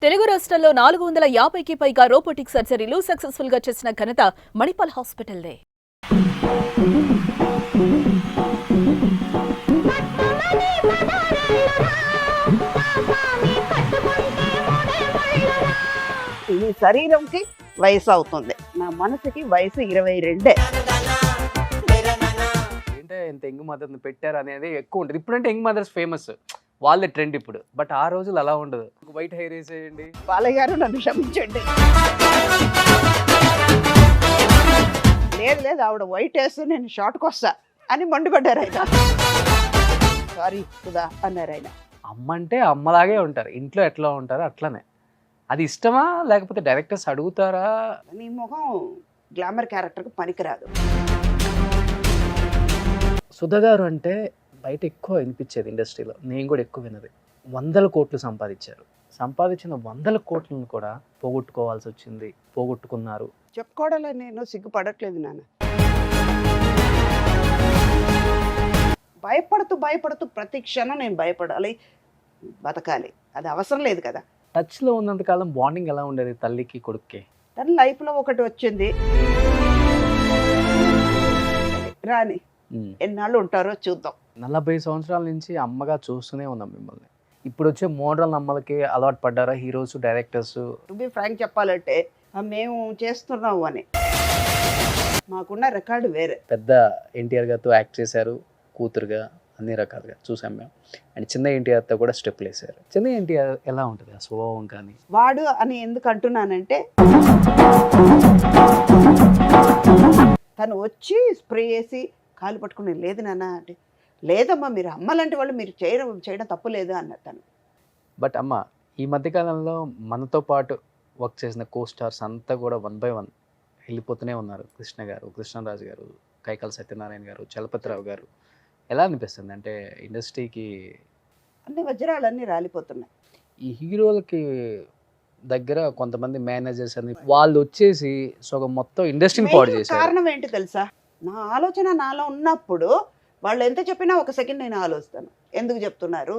తెలుగు రాష్ట్రాల్లో 450కి పైగా రోబోటిక్ సర్జరీలు సక్సెస్ఫుల్ గా చేసిన ఘనత మణిపాల్ హాస్పిటల్దే. ఈ శరీరంకి వయసు అవుతుంది, నా మనసుకి వయసు 22. అంటే ఎంత యంగ్ మదర్ని పెట్టారు అనేది ఎక్కువ ఉంటుంది. ఇప్పుడంటే యంగ్ మదర్స్ ఫేమస్, వాళ్ళే ట్రెండ్ ఇప్పుడు. బట్ ఆ రోజులు అలా ఉండదు. వైట్ హెయిర్ వేసేయండి. బాలయ్య గారు నన్ను క్షమించండి. లేదు లేదు, ఆవిడ వైట్ వేస్తే నేను షార్ట్కి వస్తా అని మండిపడ్డారు ఆయన. సారీ సుధా అన్నారు ఆయన. అమ్మ అంటే అమ్మలాగే ఉంటారు, ఇంట్లో ఎట్లా ఉంటారో అట్లనే. అది ఇష్టమా లేకపోతే డైరెక్టర్స్ అడుగుతారా? నీ ముఖం గ్లామర్ క్యారెక్టర్కి పనికిరాదు. సుధా గారు అంటే బయట ఎక్కువ వినిపించేది ఇండస్ట్రీలో, నేను కూడా ఎక్కువ విన్నది. 100 కోట్లు సంపాదించారు. సంపాదించిన 100 కోట్లను కూడా పోగొట్టుకోవాల్సి వచ్చింది, పోగొట్టుకున్నారు. చెప్పుకోవడంలో నేను సిగ్గుపడట్లేదు నాన్న. భయపడుతూ ప్రతి క్షణం నేను భయపడాలి, బతకాలి. అది అవసరం లేదు కదా. టచ్లో ఉన్నంతకాలం బాండింగ్ ఎలా ఉండేది తల్లికి కొడుక్కి? తన లైఫ్లో ఒకటి వచ్చింది, రాని ఎన్నాళ్ళు ఉంటారో చూద్దాం. 40 సంవత్సరాల నుంచి అమ్మగా చూస్తూనే ఉన్నాం మిమ్మల్ని. ఇప్పుడు వచ్చే మోడల్ అమ్మలకి అలవాటు పడ్డారా heroes, directors? To be frank చెప్పాలంటే మేము చేస్తున్నాము అని మాకున్న రికార్డు వేరే. పెద్ద ఎన్టీఆర్ గారితో యాక్ట్ చేశారు, కూతురుగా అన్ని రకాలుగా చూసాం మేము. అండ్ చిన్న ఎన్టీఆర్తో కూడా స్టెప్లు వేశారు. చిన్న ఎన్టీఆర్ ఎలా ఉంటుంది ఆ స్వభావం? కానీ వాడు అని ఎందుకు అంటున్నానంటే, తను వచ్చి స్ప్రే వేసి కాలు పట్టుకుని లేదు నాన్న అంటే, లేదమ్మా మీరు అమ్మలాంటి వాళ్ళు, మీరు చేయడం తప్పు లేదు అన్నారు తను. బట్ అమ్మ, ఈ మధ్యకాలంలో మనతో పాటు వర్క్ చేసిన కో స్టార్స్ అంతా కూడా 1 by 1 వెళ్ళిపోతూనే ఉన్నారు. కృష్ణ గారు, కృష్ణరాజు గారు, కైకాల సత్యనారాయణ గారు, చలపతిరావు గారు. ఎలా అనిపిస్తుంది అంటే ఇండస్ట్రీకి అన్ని వజ్రాలన్నీ రాలిపోతున్నాయి. ఈ హీరోలకి దగ్గర కొంతమంది మేనేజర్స్ అని వాళ్ళు వచ్చేసి సగం మొత్తం ఇండస్ట్రీని పాడు చేశారు. కారణం ఏంటి తెలుసా? నా ఆలోచన నాలో ఉన్నప్పుడు వాళ్ళు ఎంత చెప్పినా ఒక సెకండ్ నేను ఆలోచిస్తాను, ఎందుకు చెప్తున్నారు.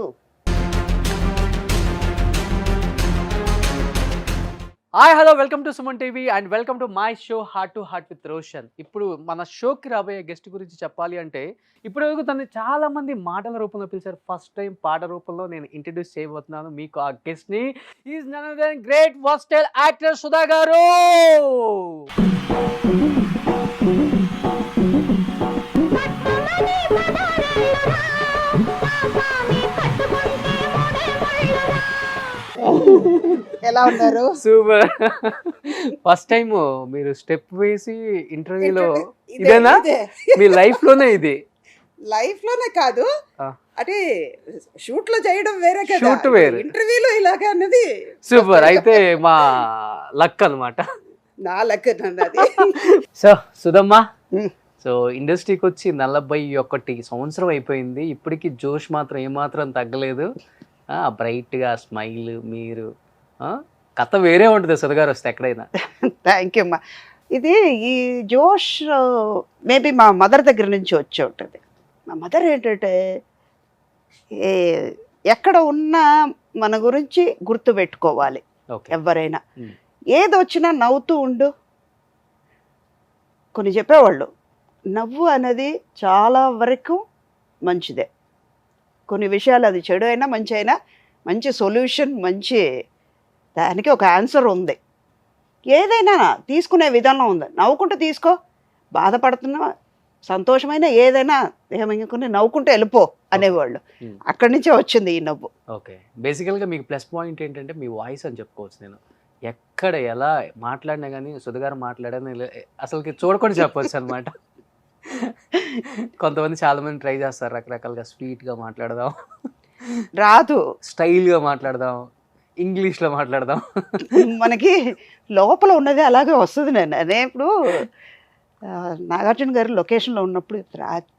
Hi hello, welcome to Suman TV and welcome to my show heart to heart with Roshan. ఇప్పుడు మన షోకి రాబోయే గెస్ట్ గురించి చెప్పాలి అంటే, ఇప్పటివరకు తను చాలా మంది మాటల రూపంలో పిలిచారు. ఫస్ట్ టైం పాట రూపంలో నేను ఇంట్రడ్యూస్ చేయబోతున్నాను మీకు ఆ గెస్ట్ని. Is none other than great versatile actor Sudha garu. ఎలా ఉన్నారు? సూపర్. ఫస్ట్ టైం మీరు స్టెప్ వేసి ఇంటర్వ్యూలో ఇదేనా? మీ లైఫ్ లోనే ఇది? లైఫ్ లోనే కాదు, అంటే షూట్ లో చేయడం వేరే కదా, షూట్ వేరే, ఇంటర్వ్యూలో ఇలాగే అన్నది సూపర్. అయితే మా లక్ అన్నమాట. నా లక్ అన్నది. సో సుధమ్మ, సో ఇండస్ట్రీకి వచ్చి 41 సంవత్సరం అయిపోయింది. ఇప్పటికీ జోష్ మాత్రం ఏమాత్రం తగ్గలేదు. బ్రైట్గా స్మైల్, మీరు కథ వేరే ఉంటుంది సుధా గారు వస్తే ఎక్కడైనా. థ్యాంక్ యూ అమ్మా. ఇది ఈ జోష్ మేబీ మా మదర్ దగ్గర నుంచి వచ్చి ఉంటుంది. మా మదర్ ఏంటంటే, ఎక్కడ ఉన్నా మన గురించి గుర్తు పెట్టుకోవాలి ఎవరైనా. ఏది వచ్చినా నవ్వుతూ ఉండు. కొన్ని చెప్పేవాళ్ళు, నవ్వు అనేది చాలా వరకు మంచిదే. కొన్ని విషయాలు అది చెడు అయినా మంచి అయినా మంచి సొల్యూషన్, మంచి దానికి ఒక ఆన్సర్ ఉంది. ఏదైనా తీసుకునే విధానం ఉంది. నవ్వుకుంటూ తీసుకో, బాధపడుతున్నా సంతోషమైన ఏదైనా ఏమనుకుని నవ్వుకుంటూ వెళ్ళిపో అనేవాళ్ళు. అక్కడి నుంచే వచ్చింది ఈ నవ్వు. ఓకే, బేసికల్గా మీకు ప్లస్ పాయింట్ ఏంటంటే మీ వాయిస్ అని చెప్పుకోవచ్చు. నేను ఎక్కడ ఎలా మాట్లాడినా కానీ సుధా గారు మాట్లాడని అసలుకి చూడకుండా చెప్పవచ్చు అనమాట. కొంతమంది చాలా మంది ట్రై చేస్తారు రకరకాలుగా, స్వీట్గా మాట్లాడదాం, రాదు, స్టైల్గా మాట్లాడదాం, ఇంగ్లీష్లో మాట్లాడదాం. మనకి లోపల ఉన్నది అలాగే వస్తుంది. అదే ఇప్పుడు నాగార్జున గారు లొకేషన్లో ఉన్నప్పుడు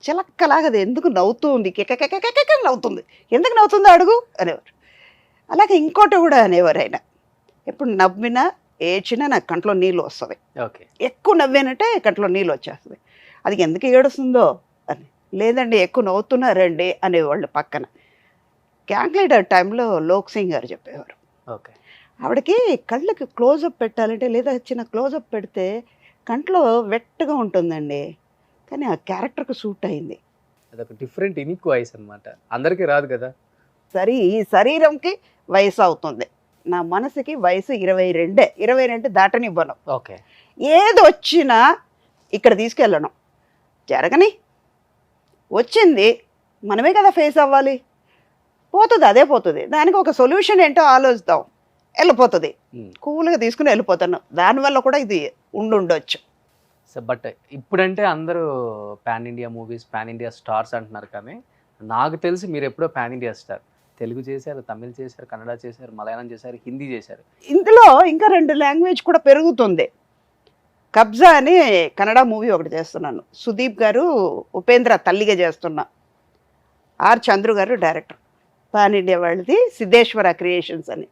చిలక్కలాగా అది ఎందుకు నవ్వుతూ ఉంది, నవ్వుతుంది, ఎందుకు నవ్వుతుందో అడుగు అనేవారు. అలాగే ఇంకోటి కూడా అనేవారు ఆయన, ఎప్పుడు నవ్వినా ఏడ్చినా నాకు కంట్లో నీళ్ళు వస్తుంది. ఓకే, ఎక్కువ నవ్వానంటే కంట్లో నీళ్ళు వచ్చేస్తుంది. అది ఎందుకు ఏడుస్తుందో అని. లేదండి ఎక్కువ నవ్వుతున్నారండి అనేవాళ్ళు పక్కన. గ్యాంగ్ లీడర్ టైంలో లోక్ సింగ్ గారు చెప్పేవారు. ఓకే, ఆవిడకి కళ్ళకి క్లోజప్ పెట్టాలంటే లేదా చిన్న క్లోజప్ పెడితే కంట్లో వెట్టగా ఉంటుందండి, కానీ ఆ క్యారెక్టర్కి సూట్ అయింది. అదొక డిఫరెంట్ యూనిక్ వాయిస్ అన్నమాట, అందరికీ రాదు కదా. ఈ శరీరంకి వయసు అవుతుంది, నా మనసుకి వయసు 22, 22 దాటనివ్వను. ఓకే. ఏది వచ్చినా ఇక్కడ తీసుకెళ్ళను, జరగని వచ్చింది మనమే కదా ఫేస్ అవ్వాలి. పోతుంది, అదే పోతుంది, దానికి ఒక సొల్యూషన్ ఏంటో ఆలోచిద్దాం, వెళ్ళిపోతుంది. కూల్గా తీసుకుని వెళ్ళిపోతాను. దానివల్ల కూడా ఇది ఉండొచ్చు. సో బట్ ఇప్పుడంటే అందరూ pan India movies, pan India stars అంటున్నారు, కానీ నాకు తెలిసి మీరు ఎప్పుడో పాన్ ఇండియా స్టార్. తెలుగు చేశారు, తమిళ్ చేశారు, కన్నడ చేశారు, మలయాళం చేశారు, హిందీ చేశారు. ఇందులో ఇంకా 2 లాంగ్వేజ్ కూడా పెరుగుతుంది. కబ్జా అని కన్నడ మూవీ ఒకటి చేస్తున్నాను, సుదీప్ గారు ఉపేంద్ర తల్లిగా చేస్తున్నా, ఆర్ చంద్రు గారు డైరెక్టర్. పాన్ ఇండియా వాళ్ళది సిద్ధేశ్వర క్రియేషన్స్ అని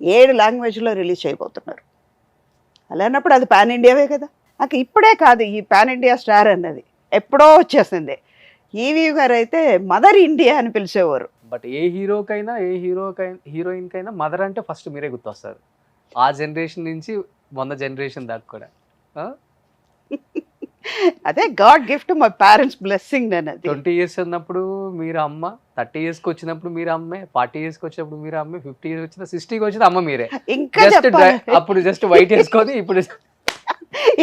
7 లాంగ్వేజ్లో రిలీజ్ చేయబోతున్నారు. అలాన్నప్పుడు అది పాన్ ఇండియావే కదా. నాకు ఇప్పుడే కాదు ఈ పాన్ ఇండియా స్టార్ అన్నది, ఎప్పుడో వచ్చేసింది. ఈవీ గారు అయితే మదర్ ఇండియా అని పిలిచేవారు. బట్ ఏ హీరోకైనా ఏ హీరోయిన్కైనా మదర్ అంటే ఫస్ట్ మీరే గుర్తొస్తారు, ఆ జనరేషన్ నుంచి 100 జనరేషన్ దాకా కూడా. అదే God gift, my parents blessing. నేను 20 years ఉన్నప్పుడు మీరు అమ్మ, 30 yearsకి వచ్చినప్పుడు మీరు అమ్మే, 40 yearsకి వచ్చినప్పుడు మీరు అమ్మే, 50 years వచ్చిన 60కి వచ్చిన అమ్మ మీరే. ఇంకా అప్పుడు జస్ట్ వైట్ వేసుకొని ఇప్పుడు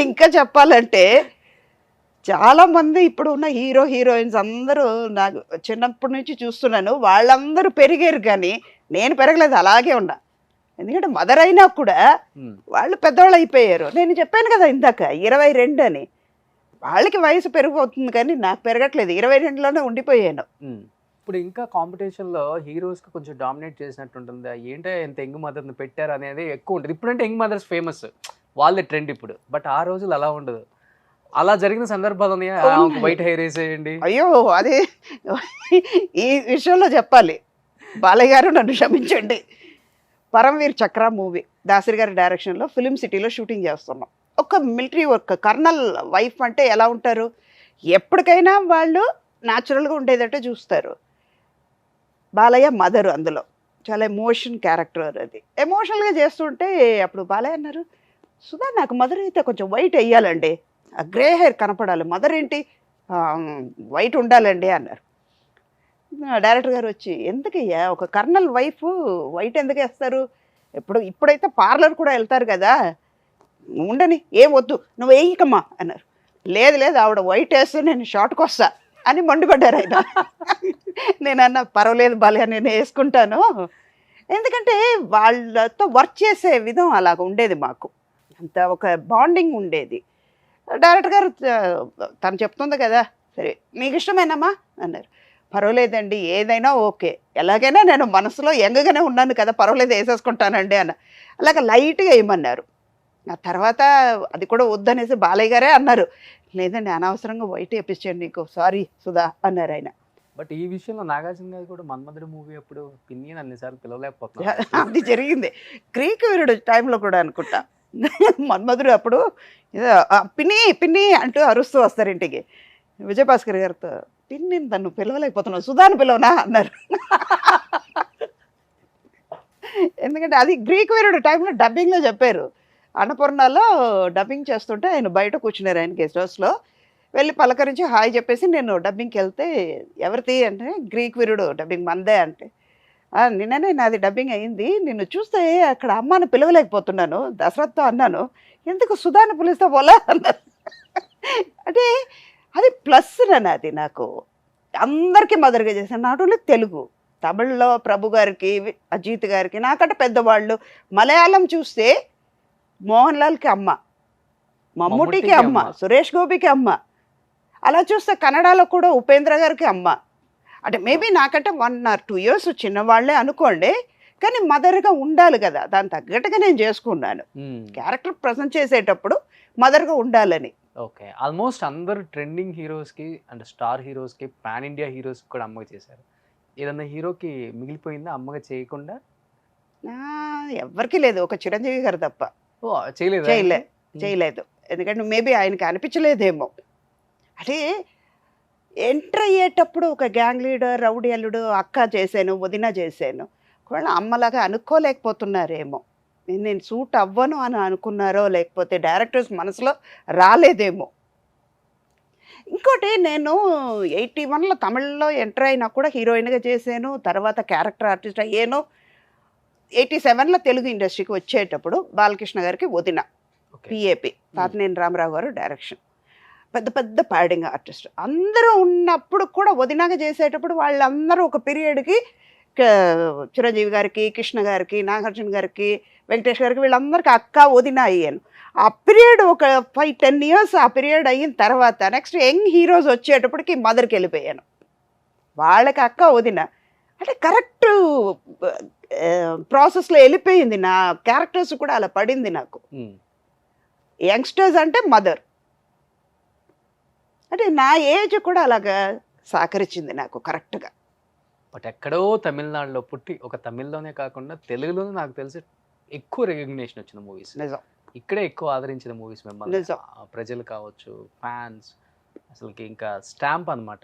ఇంకా చెప్పాలంటే చాలా మంది ఇప్పుడు ఉన్న హీరోయిన్స్ అందరూ నాకు చిన్నప్పటి నుంచి చూస్తున్నాను, వాళ్ళందరూ పెరిగారు కానీ నేను పెరగలేదు, అలాగే ఉన్నా. ఎందుకంటే మదర్ అయినా కూడా వాళ్ళు పెద్దవాళ్ళు అయిపోయారు. నేను చెప్పాను కదా ఇందాక 22 అని, వాళ్ళకి వయసు పెరిగిపోతుంది కానీ నాకు పెరగట్లేదు, 22లోనే ఉండిపోయాను. ఇప్పుడు ఇంకా కాంపిటీషన్లో హీరోస్కి కొంచెం డామినేట్ చేసినట్టు ఉంటుంది. ఏంటంటే ఎంత యంగ్ మదర్ని పెట్టారు అనేది ఎక్కువ ఉంటుంది. ఇప్పుడంటే యంగ్ మదర్స్ ఫేమస్, వాళ్ళే ట్రెండ్ ఇప్పుడు. బట్ ఆ రోజులు అలా ఉండదు. అలా జరిగిన సందర్భాలు వైట్ హెయిర్ వేసేయండి. అయ్యో, అది ఈ విషయంలో చెప్పాలి, బాలయ్య గారు నన్ను క్షమించండి. పరమవీర్ చక్ర మూవీ దాసరి గారి డైరెక్షన్లో ఫిలిం సిటీలో షూటింగ్ చేస్తున్నాం. ఒక మిలిటరీ వర్క్, కర్నల్ వైఫ్ అంటే ఎలా ఉంటారు, ఎప్పటికైనా వాళ్ళు న్యాచురల్గా ఉండేదట్టే చూస్తారు. బాలయ్య మదరు, అందులో చాలా ఎమోషన్ క్యారెక్టర్. అది ఎమోషనల్గా చేస్తుంటే అప్పుడు బాలయ్య అన్నారు, సుధా నాకు మదర్ అయితే కొంచెం వైట్ వేయాలండి, ఆ గ్రే హెయిర్ కనపడాలి, మదర్ ఏంటి వైట్ ఉండాలండి అన్నారు. డైరెక్టర్ గారు వచ్చి, ఎందుకయ్యా ఒక కర్నల్ వైఫ్ వైట్ ఎందుకు వేస్తారు, ఇప్పుడైతే పార్లర్ కూడా వెళ్తారు కదా, ఉండని, ఏం వద్దు నువ్వు వేయకమ్మా అన్నారు. లేదు ఆవిడ వైట్ వేస్తే నేను షార్ట్కి వస్తా అని మండిపడ్డారు ఆయన. నేనన్నా పర్వాలేదు బాలయ్య, నేను వేసుకుంటాను. ఎందుకంటే వాళ్ళతో వర్క్ చేసే విధం అలాగ ఉండేది, మాకు అంత ఒక బాండింగ్ ఉండేది. డైరెక్టర్ గారు తను చెప్తుంది కదా, సరే మీకు ఇష్టమేనమ్మా అన్నారు. పర్వాలేదండి, ఏదైనా ఓకే, ఎలాగైనా నేను మనసులో యంగ్గానే ఉన్నాను కదా, పర్వాలేదు వేసేసుకుంటానండి అన్న. అలాగ లైట్గా వేయమన్నారు. ఆ తర్వాత అది కూడా వద్దనేసి బాలయ్య గారే అన్నారు, లేదండి అనవసరంగా వైట్ వేపించండి నీకు, సారీ సుధా అన్నారు ఆయన. బట్ ఈ విషయంలో నాగార్జున గారు కూడా మన్మధుడు మూవీ అప్పుడు పిన్ని అన్నిసార్లు పిలవలేకపోతున్నారు. అది జరిగింది గ్రీక్ వీరుడు టైంలో కూడా అనుకుంటా. మన్మధుడు అప్పుడు పిన్ని పిన్ని అంటూ అరుస్తూ వస్తారు ఇంటికి. విజయభాస్కర్ గారితో, పిన్ని తను పిలవలేకపోతున్నావు, సుధాను పిలవనా అన్నారు. ఎందుకంటే అది గ్రీక్ వీరుడు టైంలో డబ్బింగ్లో చెప్పారు. అన్నపూర్ణలో డబ్బింగ్ చేస్తుంటే ఆయన బయట కూర్చున్నారు, ఆయన గెస్ట్ హౌస్లో. వెళ్ళి పలకరించి హాయ్ చెప్పేసి నేను డబ్బింగ్కి వెళ్తే, ఎవరిది అంటే గ్రీక్ వీరుడు డబ్బింగ్ మందే అంటే, నిన్ననే నాది డబ్బింగ్ అయింది, నిన్ను చూస్తే అక్కడ అమ్మని పిలవలేకపోతున్నాను, దశరథ్తో అన్నాను, ఎందుకు సుధాను పిలుస్తా పోలా అన్నారు. అంటే అది ప్లస్ అది నాకు అందరికీ మదర్గా చేశాను. నాట్ ఓన్లీ తెలుగు, తమిళ్లో ప్రభు గారికి, అజిత్ గారికి, నాకంటే పెద్దవాళ్ళు. మలయాళం చూస్తే మోహన్ లాల్కి అమ్మ, మమ్ముటికి అమ్మ, సురేష్ గోపికి అమ్మ. అలా చూస్తే కన్నడలో కూడా ఉపేంద్ర గారికి అమ్మ. అంటే మేబీ నాకంటే 1 or 2 years చిన్నవాళ్లే అనుకోండి, కానీ మదర్గా ఉండాలి కదా, దాని తగ్గట్టుగా నేను చేసుకున్నాను. క్యారెక్టర్ ప్రజెంట్ చేసేటప్పుడు మదర్గా ఉండాలని. ఓకే, ఆల్మోస్ట్ అందరు ట్రెండింగ్ హీరోస్కి అండ్ స్టార్ హీరోస్కి, పాన్ ఇండియా హీరోస్కి కూడా అమ్మగా చేశారు. ఏదన్నా హీరోకి మిగిలిపోయిందా అమ్మగా చేయకుండా? ఎవరికి లేదు, ఒక చిరంజీవి గారు తప్ప. చేయలేదు. ఎందుకంటే మేబీ ఆయనకి అనిపించలేదేమో. అంటే ఎంటర్ అయ్యేటప్పుడు ఒక గ్యాంగ్ లీడర్, రౌడీ అల్లుడు, అక్క చేశాను, వదిన చేశాను, ఒకవేళ అమ్మలాగా అనుకోలేకపోతున్నారేమో. నేను సూట్ అవ్వను అని అనుకున్నారో లేకపోతే డైరెక్టర్స్ మనసులో రాలేదేమో. ఇంకోటి నేను 81లో తమిళ్లో ఎంటర్ అయినా కూడా హీరోయిన్గా చేశాను, తర్వాత క్యారెక్టర్ ఆర్టిస్ట్ అయ్యాను. 87లో తెలుగు ఇండస్ట్రీకి వచ్చేటప్పుడు బాలకృష్ణ గారికి వదిన, ఓకే. పిఏపి తాతినేని రామారావు గారు డైరెక్షన్, పెద్ద పెద్ద ప్యాడింగ్ ఆర్టిస్ట్ అందరూ ఉన్నప్పుడు కూడా వదినగా చేసేటప్పుడు వాళ్ళందరూ ఒక పీరియడ్కి చిరంజీవి గారికి, కృష్ణ గారికి, నాగార్జున గారికి, వెంకటేష్ గారికి వీళ్ళందరికీ అక్క వదిన అయ్యాను. ఆ పీరియడ్ ఒక 5-10 ఇయర్స్ ఆ పీరియడ్ అయిన తర్వాత నెక్స్ట్ యంగ్ హీరోస్ వచ్చేటప్పటికి మదర్కి వెళ్ళిపోయాను. వాళ్ళకి అక్క వదిన అంటే కరెక్ట్ ప్రాసెస్లో వెళ్ళిపోయింది. నా క్యారెక్టర్స్ కూడా అలా పడింది నాకు. యంగ్స్టర్స్ అంటే మదర్ అంటే నా ఏజ్ కూడా అలాగా సహకరించింది నాకు కరెక్ట్గా. బట్ ఎక్కడో తమిళనాడులో పుట్టి ఒక తమిళ్లోనే కాకుండా తెలుగులోనే నాకు తెలిసి ఎక్కువ రికగ్నిషన్ వచ్చిన మూవీస్, నిజం ఇక్కడే ఎక్కువ ఆదరించిన మూవీస్ మిమ్మల్ని నిజం. ప్రజలు కావచ్చు, ఫ్యాన్స్, అసలుకి ఇంకా స్టాంప్ అనమాట.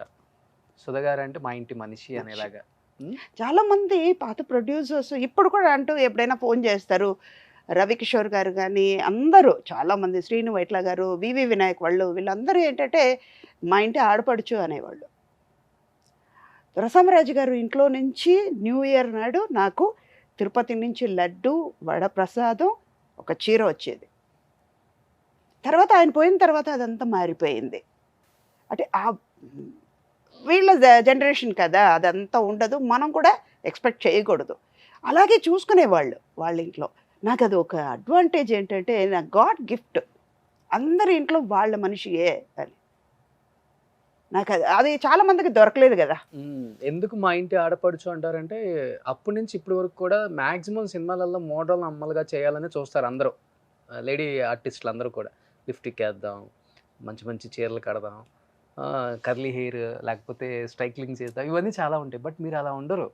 సుధా గారు అంటే మా ఇంటి మనిషి అనేలాగా. చాలామంది పాత ప్రొడ్యూసర్స్ ఇప్పుడు కూడా అంటూ ఎప్పుడైనా ఫోన్ చేస్తారు. రవికిషోర్ గారు కానీ అందరూ చాలామంది, శ్రీను వైట్ల గారు, వివి వినాయక్ వాళ్ళు, వీళ్ళందరూ ఏంటంటే మా ఇంటి ఆడపడుచు అనేవాళ్ళు. రసమరాజు గారు ఇంట్లో నుంచి న్యూ ఇయర్ నాడు నాకు తిరుపతి నుంచి లడ్డు, వడప్రసాదం, ఒక చీర వచ్చేది. తర్వాత ఆయన పోయిన తర్వాత అదంతా మారిపోయింది. అంటే ఆ వీళ్ళ జనరేషన్ కదా, అదంతా ఉండదు, మనం కూడా ఎక్స్పెక్ట్ చేయకూడదు. అలాగే చూసుకునేవాళ్ళు వాళ్ళ ఇంట్లో. నాకు అది ఒక అడ్వాంటేజ్ ఏంటంటే నా గాడ్ గిఫ్ట్, అందరి ఇంట్లో వాళ్ళ మనిషియే అని. నాకు అది చాలా మందికి దొరకలేదు కదా. ఎందుకు మా ఇంటి ఆడపడుచు అంటారంటే అప్పటి నుంచి ఇప్పటి వరకు కూడా మ్యాక్సిమం సినిమాలలో మోడల్ అమ్మలుగా చేయాలని చూస్తారు అందరూ, లేడీ ఆర్టిస్టులు అందరూ కూడా. లిప్స్టిక్ వేద్దాం, మంచి మంచి చీరలు కడదాం, కర్లీ హెయిర్, లేకపోతే స్ట్రైక్లింగ్ చేద్దాం, ఇవన్నీ చాలా ఉంటాయి. బట్ మీరు అలా ఉండరు.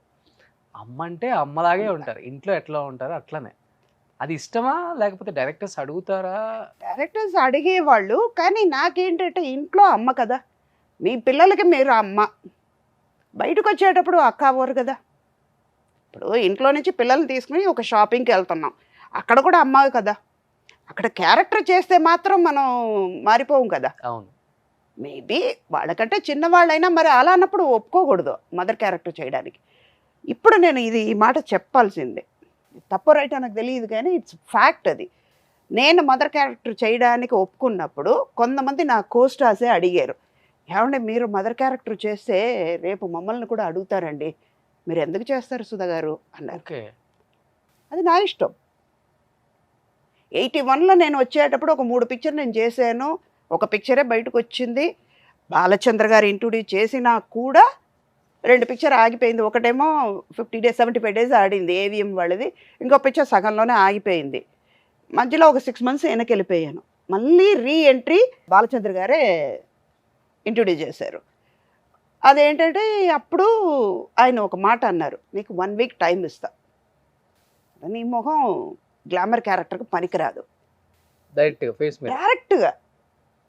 అమ్మ అంటే అమ్మలాగే ఉంటారు, ఇంట్లో ఎట్లా ఉంటారో అట్లనే. అది ఇష్టమా లేకపోతే డైరెక్టర్స్ అడుగుతారా? డైరెక్టర్స్ అడిగేవాళ్ళు, కానీ నాకేంటంటే ఇంట్లో అమ్మ కదా, మీ పిల్లలకి మీరు అమ్మ, బయటకు వచ్చేటప్పుడు అక్క అవ్వరు కదా. ఇప్పుడు ఇంట్లో నుంచి పిల్లల్ని తీసుకుని ఒక షాపింగ్కి వెళ్తున్నాం, అక్కడ కూడా అమ్మ కదా. అక్కడ క్యారెక్టర్ చేస్తే మాత్రం మనం మారిపోం కదా. అవును. మేబీ వాళ్ళకంటే చిన్నవాళ్ళైనా మరి అలా అన్నప్పుడు ఒప్పుకోకూడదు మదర్ క్యారెక్టర్ చేయడానికి. ఇప్పుడు నేను ఈ మాట చెప్పాల్సిందే, తప్పు రైట్ నాకు తెలియదు కానీ ఇట్స్ ఫ్యాక్ట్. అది నేను మదర్ క్యారెక్టర్ చేయడానికి ఒప్పుకున్నప్పుడు కొంతమంది నా కోస్టాసే అడిగారు, ఏమంటే మీరు మదర్ క్యారెక్టర్ చేస్తే రేపు మమ్మల్ని కూడా అడుగుతారండి, మీరు ఎందుకు చేస్తారు సుధా గారు అన్నారు. ఓకే. అది నా ఇష్టం. 81లో నేను వచ్చేటప్పుడు ఒక 3 పిక్చర్ నేను చేశాను, ఒక పిక్చరే బయటకు వచ్చింది. బాలచంద్ర గారు ఇంట్రొడ్యూస్ చేసినా కూడా 2 పిక్చర్ ఆగిపోయింది. ఒకటేమో 50 days 75 days ఆడింది ఏవిఎం వాళ్ళది, ఇంకో పిక్చర్ సగంలోనే ఆగిపోయింది. మధ్యలో ఒక 6 months వెనక్కి వెళ్ళిపోయాను. మళ్ళీ రీఎంట్రీ బాలచంద్ర గారే ఇంట్రొడ్యూస్ చేశారు. అదేంటంటే అప్పుడు ఆయన ఒక మాట అన్నారు, నీకు 1 week టైం ఇస్తా, నీ మొహం గ్లామర్ క్యారెక్టర్కి పనికిరాదు, డైరెక్ట్గా.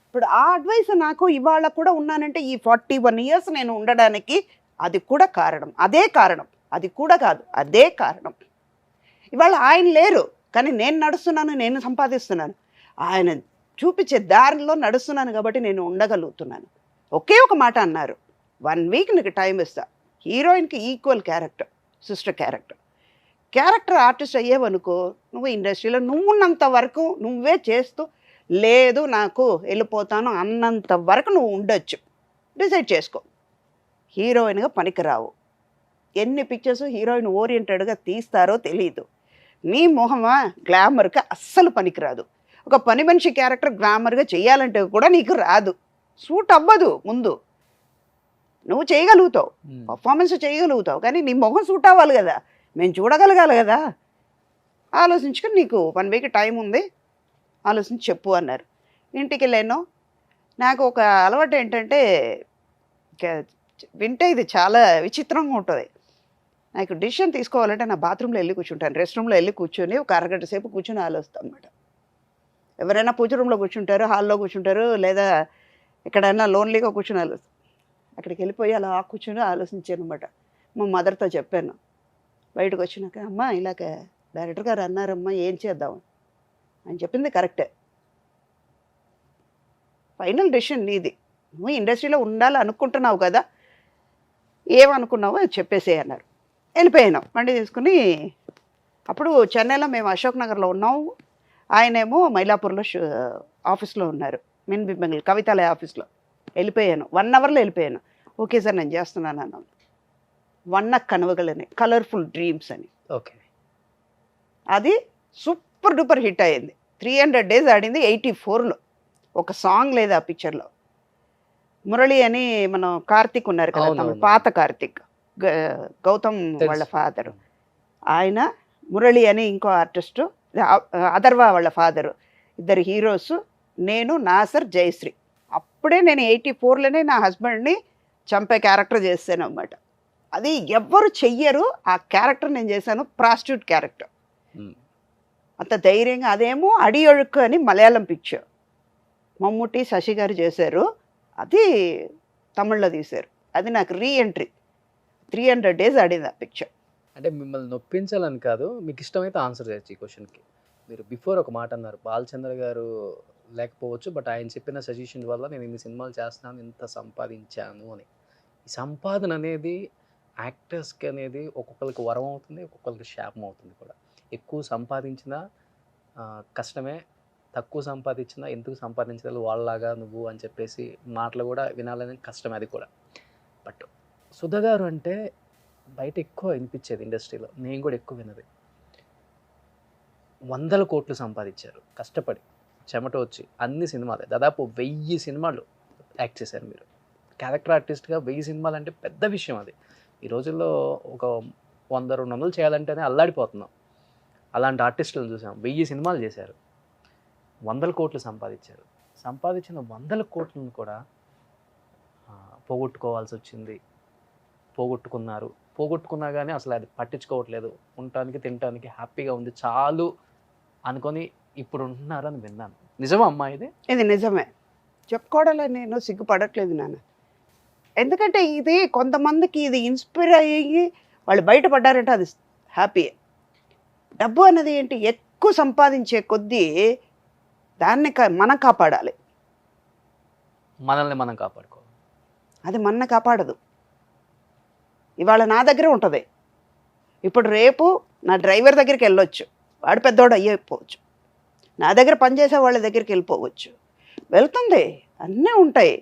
ఇప్పుడు ఆ అడ్వైస్ నాకు ఇవాళ కూడా ఉన్నానంటే ఈ 41 years నేను ఉండడానికి అది కూడా కారణం, అదే కారణం, అది కూడా కాదు, అదే కారణం. ఇవాళ ఆయన లేరు కానీ నేను నడుస్తున్నాను, నేను సంపాదిస్తున్నాను, ఆయన చూపించే దారిలో నడుస్తున్నాను కాబట్టి నేను ఉండగలుగుతున్నాను. ఒకే ఒక మాట అన్నారు, 1 week నీకు టైం ఇస్తా, హీరోయిన్కి equal character, sister character artist అయ్యేవనుకో నువ్వు ఇండస్ట్రీలో నువ్వున్నంత వరకు నువ్వే చేస్తూ, లేదు నాకు వెళ్ళిపోతాను అన్నంత వరకు నువ్వు ఉండొచ్చు, డిసైడ్ చేసుకో. హీరోయిన్గా పనికిరావు. ఎన్ని పిక్చర్స్ హీరోయిన్ ఓరియంటెడ్గా తీస్తారో తెలియదు. నీ మొహమా గ్లామర్గా అస్సలు పనికిరాదు. ఒక పని మనిషి క్యారెక్టర్ గ్లామర్గా చేయాలంటే కూడా నీకు రాదు, సూట్ అవ్వదు. ముందు నువ్వు చేయగలుగుతావు, పర్ఫార్మెన్స్ చేయగలుగుతావు, కానీ నీ మొహం సూట్ అవ్వాలి కదా, మేము చూడగలగాలి కదా. ఆలోచించుకుని నీకు 1 week టైం ఉంది, ఆలోచించి చెప్పు అన్నారు. ఇంటికి వెళ్ళాను. నాకు ఒక అలవాటు ఏంటంటే, వింటే ఇది చాలా విచిత్రంగా ఉంటుంది, నాకు డిసిషన్ తీసుకోవాలంటే నా బాత్రూంలో వెళ్ళి కూర్చుంటాను, రెస్ట్ రూమ్లో వెళ్ళి కూర్చొని ఒక అరగంట సేపు కూర్చొని ఆలోచిస్తాను అనమాట. ఎవరైనా పూజ రూమ్లో కూర్చుంటారు, హాల్లో కూర్చుంటారు, లేదా ఎక్కడైనా లోన్లీగా కూర్చొని ఆలోచిస్తాను. అక్కడికి వెళ్ళిపోయి అలా కూర్చొని ఆలోచించాను అనమాట. మా మదర్తో చెప్పాను. బయటకు వచ్చినాక, అమ్మ ఇలాగ డైరెక్టర్ గారు అన్నారమ్మా ఏం చేద్దాం అని చెప్పింది కరెక్టే. ఫైనల్ డెసిషన్ నీది, నువ్వు ఇండస్ట్రీలో ఉండాలి అనుకుంటున్నావు కదా, ఏమనుకున్నావో అది చెప్పేసే అన్నారు. వెళ్ళిపోయాను బండి తీసుకుని. అప్పుడు చెన్నైలో మేము అశోక్ నగర్లో ఉన్నాము, ఆయనేమో మైలాపూర్లో ఆఫీస్లో ఉన్నారు, మిన్బింబెంగల్ కవితాలయ ఆఫీస్లో. వెళ్ళిపోయాను, 1 అవర్లో వెళ్ళిపోయాను. ఓకే సార్ నేను చేస్తున్నాను అన్నాను. వన్న కనవగలని కలర్ఫుల్ డ్రీమ్స్ అని, ఓకే. అది సూపర్ డూపర్ హిట్ అయింది. 300 days ఆడింది 84లో. ఒక సాంగ్ లేదు ఆ పిక్చర్లో. మురళి అని మనం కార్తీక్ ఉన్నారు కదా, తమిళ పాత కార్తీక్, గౌతమ్ వాళ్ళ ఫాదరు ఆయన, మురళి అని ఇంకో ఆర్టిస్టు, అథర్వ వాళ్ళ ఫాదరు, ఇద్దరు హీరోస్, నేను, నాసర్, జయశ్రీ. అప్పుడే నేను 84లోనే నా హస్బెండ్ని చంపే క్యారెక్టర్ చేశాను అన్నమాట. అది ఎవ్వరు చెయ్యరు, ఆ క్యారెక్టర్ నేను చేశాను, ప్రాస్టిట్యూట్ క్యారెక్టర్. అంత ధైర్యంగా. అదేమో అడియొഴുക്ക് అని మలయాళం పిక్చర్, మమ్ముట్టి శశి గారు చేశారు, అది తమిళ్లో తీశారు. అది నాకు రీఎంట్రీ. 300 days ఆడింది ఆ పిక్చర్. అంటే మిమ్మల్ని నొప్పించాలని కాదు, మీకు ఇష్టమైతే ఆన్సర్ చేయొచ్చు ఈ క్వశ్చన్కి. మీరు బిఫోర్ ఒక మాట అన్నారు, బాలచంద్ర గారు లేకపోవచ్చు, బట్ ఆయన చెప్పిన సజెషన్ వల్ల నేను ఇన్ని సినిమాలు చేస్తున్నాను, ఇంత సంపాదించాను అని. ఈ సంపాదన అనేది యాక్టర్స్కి అనేది ఒక్కొక్కరికి వరం అవుతుంది, ఒక్కొక్కరికి శాపం అవుతుంది కూడా. ఎక్కువ సంపాదించినా కష్టమే, తక్కువ సంపాదించినా ఎందుకు సంపాదించలేదు వాళ్ళలాగా నువ్వు అని చెప్పేసి మాటలు కూడా వినాలని కష్టమే అది కూడా. బట్ సుధా గారు అంటే బయట ఎక్కువ వినిపించేది ఇండస్ట్రీలో, నేను కూడా ఎక్కువ విన్నది. 100 కోట్లు సంపాదించారు కష్టపడి, చెమట వచ్చి, అన్ని సినిమాలే, దాదాపు 1000 సినిమాలు యాక్ట్ చేశారు మీరు. క్యారెక్టర్ ఆర్టిస్ట్గా 1000 సినిమాలు అంటే పెద్ద విషయం అది. ఈ రోజుల్లో ఒక 100-200 చేయాలంటేనే అల్లాడిపోతున్నాం. అలాంటి ఆర్టిస్టులను చూసాం, 1000 సినిమాలు చేశారు, 100 కోట్లు సంపాదించారు. సంపాదించిన 100 కోట్లను కూడా పోగొట్టుకోవాల్సి వచ్చింది, పోగొట్టుకున్నారు. పోగొట్టుకున్నా కానీ అసలు అది పట్టించుకోవట్లేదు, ఉండటానికి తినటానికి హ్యాపీగా ఉంది చాలు అనుకొని ఇప్పుడు ఉంటున్నారని విన్నాను. నిజమా అమ్మా ఇది? ఇది నిజమే, చెప్పుకోవడంలో నేను సిగ్గుపడట్లేదు నాన్న. ఎందుకంటే ఇది కొంతమందికి ఇది ఇన్స్పైర్ అయ్యి వాళ్ళు బయటపడ్డారంటే అది హ్యాపీ. డబ్బు అన్నది ఏంటి, ఎక్కువ సంపాదించే కొద్దీ దాన్ని మనం కాపాడాలి, మనల్ని మనం కాపాడుకోవాలి. అది మన కాపాడదు. ఇవాళ నా దగ్గరే ఉంటుంది, ఇప్పుడు రేపు నా డ్రైవర్ దగ్గరికి వెళ్ళొచ్చు, వాడు పెద్దోడు అయ్యిపోవచ్చు, నా దగ్గర పనిచేసే వాళ్ళ దగ్గరికి వెళ్ళిపోవచ్చు, వెళ్తుంది, అన్నీ ఉంటాయి.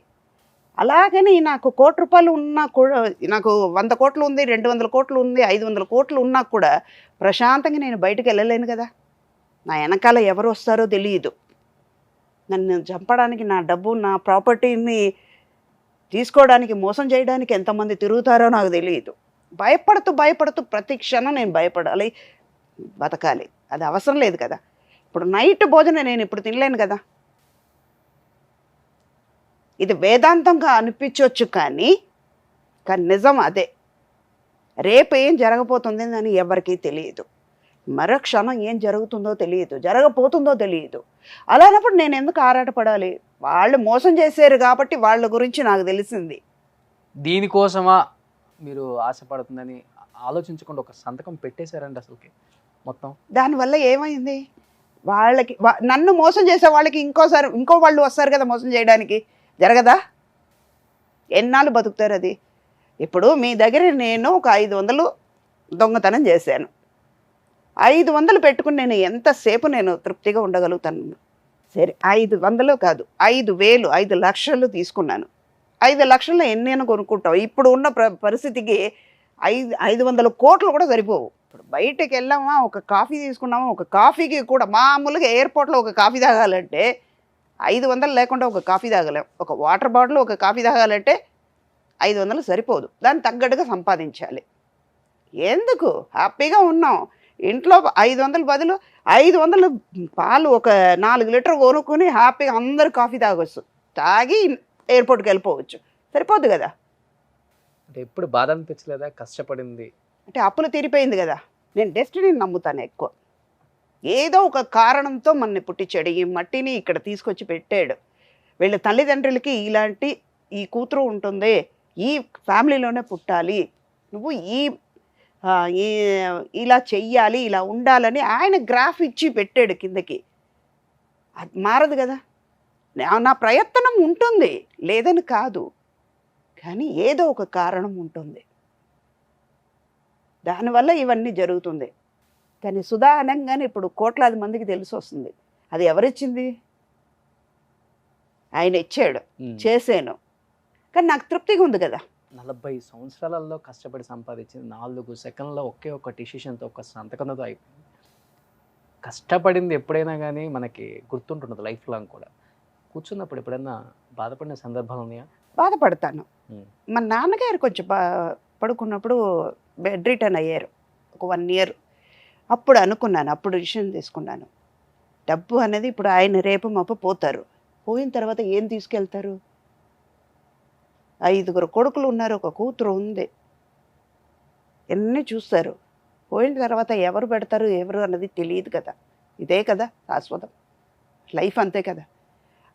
అలాగని నాకు ₹1 ఉన్నా కూడా, నాకు 100 కోట్లు ఉంది, 200 కోట్లు ఉంది, 500 కోట్లు ఉన్నా కూడా ప్రశాంతంగా నేను బయటకు వెళ్ళలేను కదా. నా వెనకాల ఎవరు వస్తారో తెలియదు, నన్ను చంపడానికి, నా డబ్బు, నా ప్రాపర్టీని తీసుకోవడానికి, మోసం చేయడానికి ఎంతమంది తిరుగుతారో నాకు తెలియదు. భయపడుతూ ప్రతి క్షణం నేను భయపడాలి, బతకాలి. అది అవసరం లేదు కదా. ఇప్పుడు నైట్ భోజనం నేను ఇప్పుడు తినలేను కదా. ఇది వేదాంతంగా అనిపించవచ్చు కానీ నిజం అదే. రేపు ఏం జరగబోతుంది అని ఎవరికీ తెలియదు, మరో క్షణం ఏం జరుగుతుందో తెలియదు, జరగబోతుందో తెలియదు. అలానప్పుడు నేను ఎందుకు ఆరాటపడాలి? వాళ్ళు మోసం చేశారు కాబట్టి వాళ్ళ గురించి నాకు తెలిసింది. దీనికోసమా మీరు ఆశపడుతుందని ఆలోచించకుండా ఒక సంతకం పెట్టేశారండి అసలుకి మొత్తం. దానివల్ల ఏమైంది? వాళ్ళకి నన్ను మోసం చేసే వాళ్ళకి ఇంకో వాళ్ళు వస్తారు కదా మోసం చేయడానికి, జరగదా? ఎన్నాళ్ళు బతుకుతారు అది? ఇప్పుడు మీ దగ్గర నేను ఒక 500 దొంగతనం చేశాను, 500 పెట్టుకుని నేను ఎంతసేపు నేను తృప్తిగా ఉండగలుగుతాను? సరే, 500 కాదు, 5,000, 5 లక్షలు తీసుకున్నాను. 5 లక్షల్లో ఎన్నైనా కొనుక్కుంటావు. ఇప్పుడు ఉన్న పరిస్థితికి 500 కోట్లు కూడా సరిపోవు. ఇప్పుడు బయటకు వెళ్ళామా, ఒక కాఫీ తీసుకున్నామా, ఒక కాఫీకి కూడా మామూలుగా ఎయిర్పోర్ట్లో ఒక కాఫీ తాగాలంటే 500 లేకుండా ఒక కాఫీ తాగలేం. ఒక వాటర్ బాటిల్, ఒక కాఫీ తాగాలంటే 500 సరిపోదు, దాన్ని తగ్గట్టుగా సంపాదించాలి. ఎందుకు? హ్యాపీగా ఉన్నాం ఇంట్లో. 500 బదులు 500 పాలు ఒక 4 లీటర్ కొనుక్కొని హ్యాపీగా అందరూ కాఫీ తాగొచ్చు, తాగి ఎయిర్పోర్ట్కి వెళ్ళిపోవచ్చు, సరిపోద్దు కదా. అంటే ఎప్పుడు బాధ అనిపించలేదా కష్టపడింది? అంటే అప్పులు తీరిపోయింది కదా. నేను డెస్టినీని నమ్ముతాను ఎక్కువ. ఏదో ఒక కారణంతో మనని పుట్టించాడు, ఈ మట్టిని ఇక్కడ తీసుకొచ్చి పెట్టాడు. వీళ్ళ తల్లిదండ్రులకి ఇలాంటి ఈ కూతురు ఉంటుంది, ఈ ఫ్యామిలీలోనే పుట్టాలి, నువ్వు ఈ ఆ, ఇలా చెయ్యాలి ఇలా ఉండాలని ఆయన గ్రాఫ్ ఇచ్చి పెట్టాడు కిందకి. అది మారదు కదా. నా ప్రయత్నం ఉంటుంది లేదని కాదు, కానీ ఏదో ఒక కారణం ఉంటుంది, దానివల్ల ఇవన్నీ జరుగుతుంది. కానీ సుధా అనగానే ఇప్పుడు కోట్లాది మందికి తెలిసి వస్తుంది. అది ఎవరిచ్చింది? ఆయన ఇచ్చాడు, చేసాను, కానీ నాకు తృప్తిగా ఉంది కదా. 40 సంవత్సరాలలో కష్టపడి సంపాదించింది 4 సెకండ్లో ఒకే ఒక డిసిషన్తో ఒక సంతకంతో అయిపోయింది. కష్టపడింది ఎప్పుడైనా కానీ మనకి గుర్తుంటుంటుంది లైఫ్ లాంగ్ కూడా. కూర్చున్నప్పుడు ఎప్పుడైనా బాధపడిన సందర్భాలు ఉన్నాయా? బాధపడతాను. మా నాన్నగారు కొంచెం పడుకున్నప్పుడు బెడ్ రిటర్న్ అయ్యారు ఒక 1 year. అప్పుడు అనుకున్నాను, అప్పుడు డిసిషన్ తీసుకున్నాను, డబ్బు అనేది ఇప్పుడు ఆయన రేపు మాపు పోతారు, పోయిన తర్వాత ఏం తీసుకెళ్తారు? 5 కొడుకులు ఉన్నారు, ఒక కూతురు ఉంది, ఎన్ని చూస్తారు. పోయిన తర్వాత ఎవరు పెడతారు ఎవరు అన్నది తెలియదు కదా. ఇదే కదా శాశ్వతం, లైఫ్ అంతే కదా.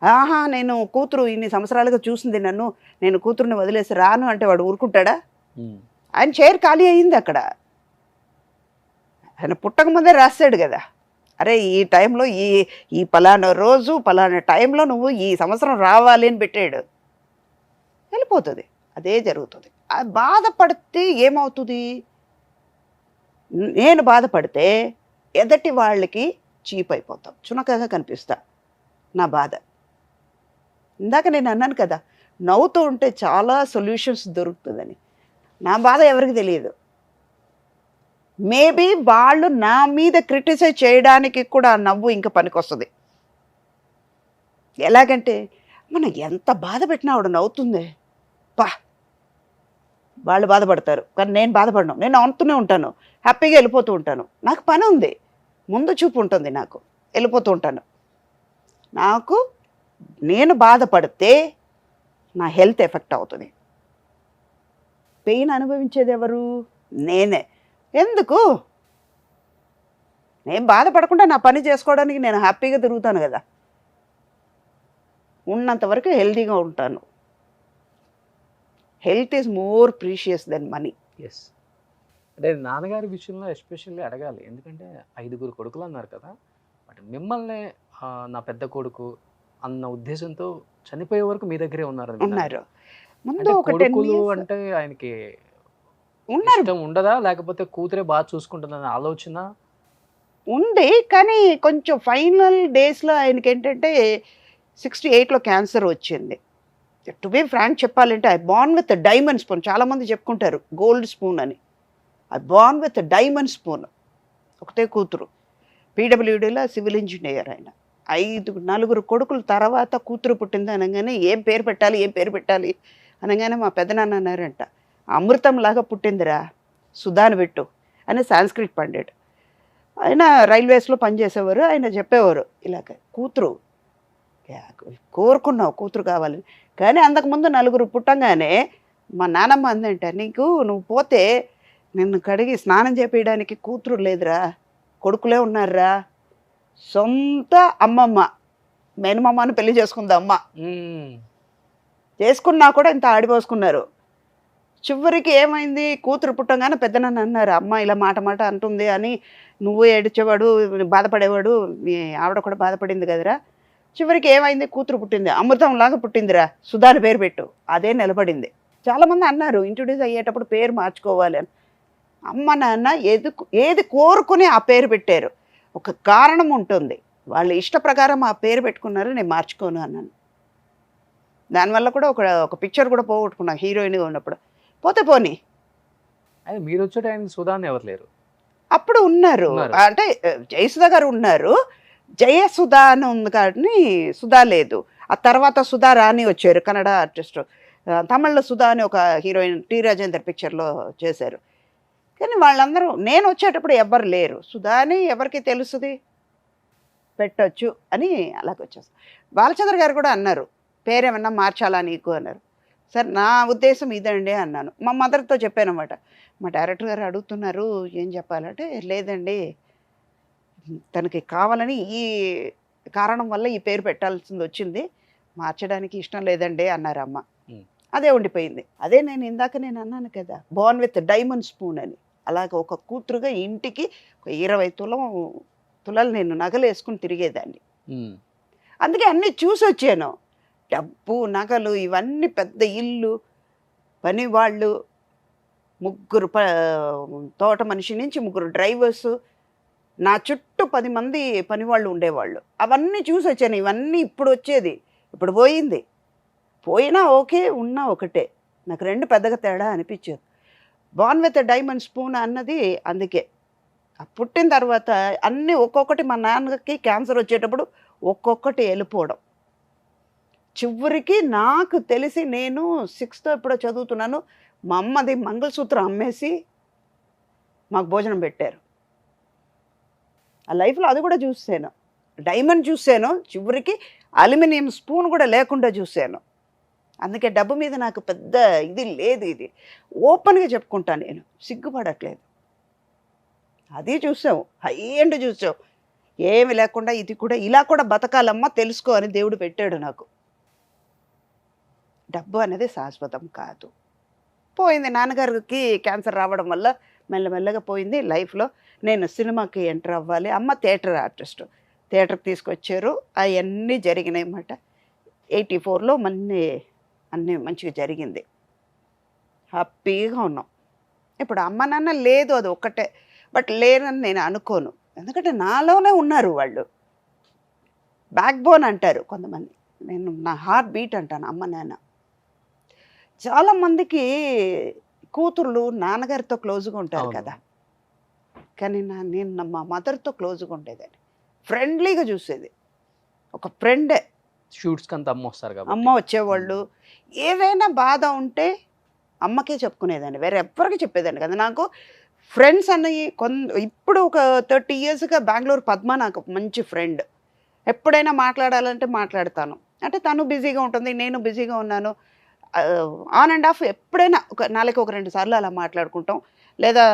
ఆహా నేను కూతురు ఇన్ని సంవత్సరాలుగా చూసింది నన్ను, నేను కూతురుని వదిలేసి రాను అంటే వాడు ఊరుకుంటాడా? ఆయన చైర్ ఖాళీ అయింది అక్కడ. ఆయన పుట్టక ముందే రాశాడు కదా, అరే ఈ టైంలో ఈ పలానా రోజు పలానా టైంలో నువ్వు ఈ సంవత్సరం రావాలి అని పెట్టాడు. వెళ్ళిపోతుంది, అదే జరుగుతుంది. బాధపడితే ఏమవుతుంది? నేను బాధపడితే ఎదటి వాళ్ళకి చీప్ అయిపోతాం, చునకగా కనిపిస్తా. నా బాధ ఇందాక నేను అన్నాను కదా, నవ్వుతూ ఉంటే చాలా సొల్యూషన్స్ దొరుకుతుందని. నా బాధ ఎవరికి తెలియదు. మేబీ వాళ్ళు నా మీద క్రిటిసైజ్ చేయడానికి కూడా నవ్వు ఇంకా పనికొస్తుంది. ఎలాగంటే మనం ఎంత బాధ పెట్టినా ఆవిడ నవ్వుతుంది, పా వాళ్ళు బాధపడతారు, కానీ నేను బాధపడను, నేను నవ్వుతూనే ఉంటాను, హ్యాపీగా వెళ్ళిపోతూ ఉంటాను. నాకు పని ఉంది, ముందు చూపు ఉంటుంది, నాకు వెళ్ళిపోతూ ఉంటాను. నాకు నేను బాధపడితే నా హెల్త్ ఎఫెక్ట్ అవుతుంది. పెయిన్ అనుభవించేది ఎవరు? నేనే. ఎందుకు? నేను బాధపడకుండా నా పని చేసుకోవడానికి నేను హ్యాపీగా తిరుగుతాను కదా. ఉన్నంతవరకు హెల్తీగా ఉంటాను. Health is more precious than money. Yes, అంటే నాన్నగారి విషయంలో ఎస్పెషల్లీ అడగాలి, ఎందుకంటే 5 కొడుకులు అన్నారు కదా, బట్ మిమ్మల్ని నా పెద్ద కొడుకు అన్న ఉద్దేశంతో చనిపోయే వరకు మీ దగ్గరే ఉన్నారు. ముందు ఒక 10 కొడుకులు years అంటే ఆయనకి ఉన్నారు, ఇష్టం ఉండదా, లేకపోతే కూతురే బాగా చూసుకుంటుందనే ఆలోచన ఉంది. కానీ కొంచెం ఫైనల్ డేస్లో ఆయనకి ఏంటంటే 68లో క్యాన్సర్ వచ్చింది. టు బీ ఫ్రాంక్ చెప్పాలంటే I born with diamond spoon. చాలామంది చెప్పుకుంటారు గోల్డ్ స్పూన్ అని. I born with diamond spoon. ఒకటే కూతురు, పీడబ్ల్యూడీలో సివిల్ ఇంజనీర్. ఆయన 4 కొడుకుల తర్వాత కూతురు పుట్టింది అనగానే ఏం పేరు పెట్టాలి అనగానే మా పెద్దనాన్న అన్నారంట, అమృతంలాగా పుట్టిందిరా సుధాని పెట్టు అని సాంస్క్రిట్ పండిట్. ఆయన రైల్వేస్లో పనిచేసేవారు. ఆయన చెప్పేవారు ఇలాగ కూతురు కోరుకున్నావు కూతురు కావాలని. కానీ అంతకుముందు 4 పుట్టంగానే మా నానమ్మ అందంట, నువ్వు పోతే నిన్ను కడిగి స్నానం చేపించడానికి కూతురు లేదురా, కొడుకులే ఉన్నారా. సొంత అమ్మమ్మ మేనమామని పెళ్లి చేసుకుంది అమ్మ, చేసుకున్నా కూడా ఇంత ఆడిపోసుకున్నారు. చివరికి ఏమైంది, కూతురు పుట్టంగానే పెద్దనన్ను అన్నారు, అమ్మ ఇలా మాట అంటుంది అని, నువ్వు ఏడ్చేవాడు బాధపడేవాడు, మీ ఆవిడ కూడా బాధపడింది కదరా. చివరికి ఏమైంది, కూతురు పుట్టింది, అమృతంలాగా పుట్టిందిరా, సుధాని పేరు పెట్టు. అదే నిలబడింది. చాలామంది అన్నారు ఇంట్రొడ్యూస్ అయ్యేటప్పుడు పేరు మార్చుకోవాలి అని. అమ్మ నాన్న ఏది కోరుకుని ఆ పేరు పెట్టారు, ఒక కారణం ఉంటుంది. వాళ్ళ ఇష్ట ప్రకారం ఆ పేరు పెట్టుకున్నారు, నేను మార్చుకోను అన్నాను. దానివల్ల కూడా ఒక పిక్చర్ కూడా పోగొట్టుకున్నా హీరోయిన్గా ఉన్నప్పుడు. పోతే పోనీ, అయితే మీరు వచ్చే టైం సుధాన్ని ఎవరు లేరు అప్పుడు ఉన్నారు. అంటే జయసుధా గారు ఉన్నారు, జయసుధా అని ఉంది కానీ సుధా లేదు. ఆ తర్వాత సుధా రాణి వచ్చారు, కన్నడ ఆర్టిస్ట్. తమిళ్లో సుధా అని ఒక హీరోయిన్ టి రాజేందర్ పిక్చర్లో చేశారు. కానీ వాళ్ళందరూ నేను వచ్చేటప్పుడు ఎవ్వరు లేరు. సుధా అని ఎవరికి తెలుస్తుంది, పెట్టచ్చు అని అలాగే వచ్చేస్తారు. బాలచంద్ర గారు కూడా అన్నారు, పేరేమన్నా మార్చాలా నీకు అన్నారు. సార్ నా ఉద్దేశం ఇదండి అన్నాను. మా మదర్తో చెప్పాను అన్నమాట. మా డైరెక్టర్ గారు అడుగుతున్నారు ఏం చెప్పాలంటే, లేదండి తనకి కావాలని ఈ కారణం వల్ల ఈ పేరు పెట్టాల్సింది వచ్చింది, మార్చడానికి ఇష్టం లేదండి అన్నారు అమ్మ. అదే ఉండిపోయింది. అదే నేను ఇందాక అన్నాను కదా, బోర్న్ విత్ డైమండ్ స్పూన్ అని. అలాగ ఒక కూతురుగా ఇంటికి ఒక 20 తులాలు నేను నగలు వేసుకుని తిరిగేదాన్ని. ఉమ్. అందుకే అన్నీ చూసి వచ్చాను. డబ్బు, నగలు, ఇవన్నీ, పెద్ద ఇల్లు, పని వాళ్ళు, ముగ్గురు తోట మనిషి నుంచి ముగ్గురు డ్రైవర్సు, నా చుట్టూ 10 మంది పనివాళ్ళు ఉండేవాళ్ళు. అవన్నీ చూసి వచ్చాను. ఇవన్నీ ఇప్పుడు వచ్చేది, ఇప్పుడు పోయింది. పోయినా ఓకే, ఉన్నా ఒకటే. నాకు 2 పెద్దగా తేడా అనిపించేది. బార్న్ విత్ డైమండ్ స్పూన్ అన్నది అందుకే. పుట్టిన తర్వాత అన్నీ ఒక్కొక్కటి, మా నాన్నకి క్యాన్సర్ వచ్చేటప్పుడు ఒక్కొక్కటి వెళ్ళిపోవడం. చివరికి నాకు తెలిసి నేను 6th ఎప్పుడో చదువుతున్నాను, మా అమ్మది మంగళసూత్రం అమ్మేసి మాకు భోజనం పెట్టారు. ఆ లైఫ్లో అది కూడా చూసాను. డైమండ్ చూశాను, చివరికి అల్యూమినియం స్పూన్ కూడా లేకుండా చూశాను. అందుకే డబ్బు మీద నాకు పెద్ద ఇది లేదు. ఇది ఓపెన్గా చెప్పుకుంటాను, నేను సిగ్గుపడట్లేదు. అది చూసావు, హై ఎండ్ చూసావు, ఏమి లేకుండా ఇది కూడా ఇలా కూడా బతకాలమ్మా తెలుసుకో అని దేవుడు పెట్టాడు నాకు. డబ్బు అనేది శాశ్వతం కాదు. పోయింది, నాన్నగారికి క్యాన్సర్ రావడం వల్ల మెల్లమెల్లగా పోయింది లైఫ్లో. నేను సినిమాకి ఎంటర్ అవ్వాలి, అమ్మ థియేటర్ ఆర్టిస్ట్, థియేటర్కి తీసుకొచ్చారు. అవన్నీ జరిగినాయి అన్నమాట. 84లో అన్నీ మంచిగా జరిగింది, హ్యాపీగా ఉన్నాం. ఇప్పుడు అమ్మ నాన్న లేదు, అది ఒక్కటే. బట్ లేనని నేను అనుకోను, ఎందుకంటే నాలోనే ఉన్నారు వాళ్ళు. బ్యాక్ బోన్ అంటారు కొంతమంది, నేను నా హార్ట్ బీట్ అంటాను అమ్మ నాన్న. చాలామందికి కూతుర్లు నాన్నగారితో క్లోజ్గా ఉంటారు కదా, కానీ నేను మా మదర్తో క్లోజ్గా ఉండేదాన్ని. ఫ్రెండ్లీగా చూసేది, ఒక ఫ్రెండే. షూట్స్కి అంత అమ్మ వస్తారు కాబట్టి అమ్మ వచ్చేవాళ్ళు. ఏదైనా బాధ ఉంటే అమ్మకే చెప్పుకునేదాన్ని, వేరే ఎవ్వరికి చెప్పేదాన్ని కదా. నాకు ఫ్రెండ్స్ అన్నవి ఇప్పుడు ఒక 30 yearsగా బెంగళూరు పద్మ నాకు మంచి ఫ్రెండ్. ఎప్పుడైనా మాట్లాడాలంటే మాట్లాడతాను. అంటే తను బిజీగా ఉంటుంది, నేను బిజీగా ఉన్నాను. ఆన్ అండ్ ఆఫ్ ఎప్పుడైనా ఒక 2 సార్లు అలా మాట్లాడుకుంటాం. లేదా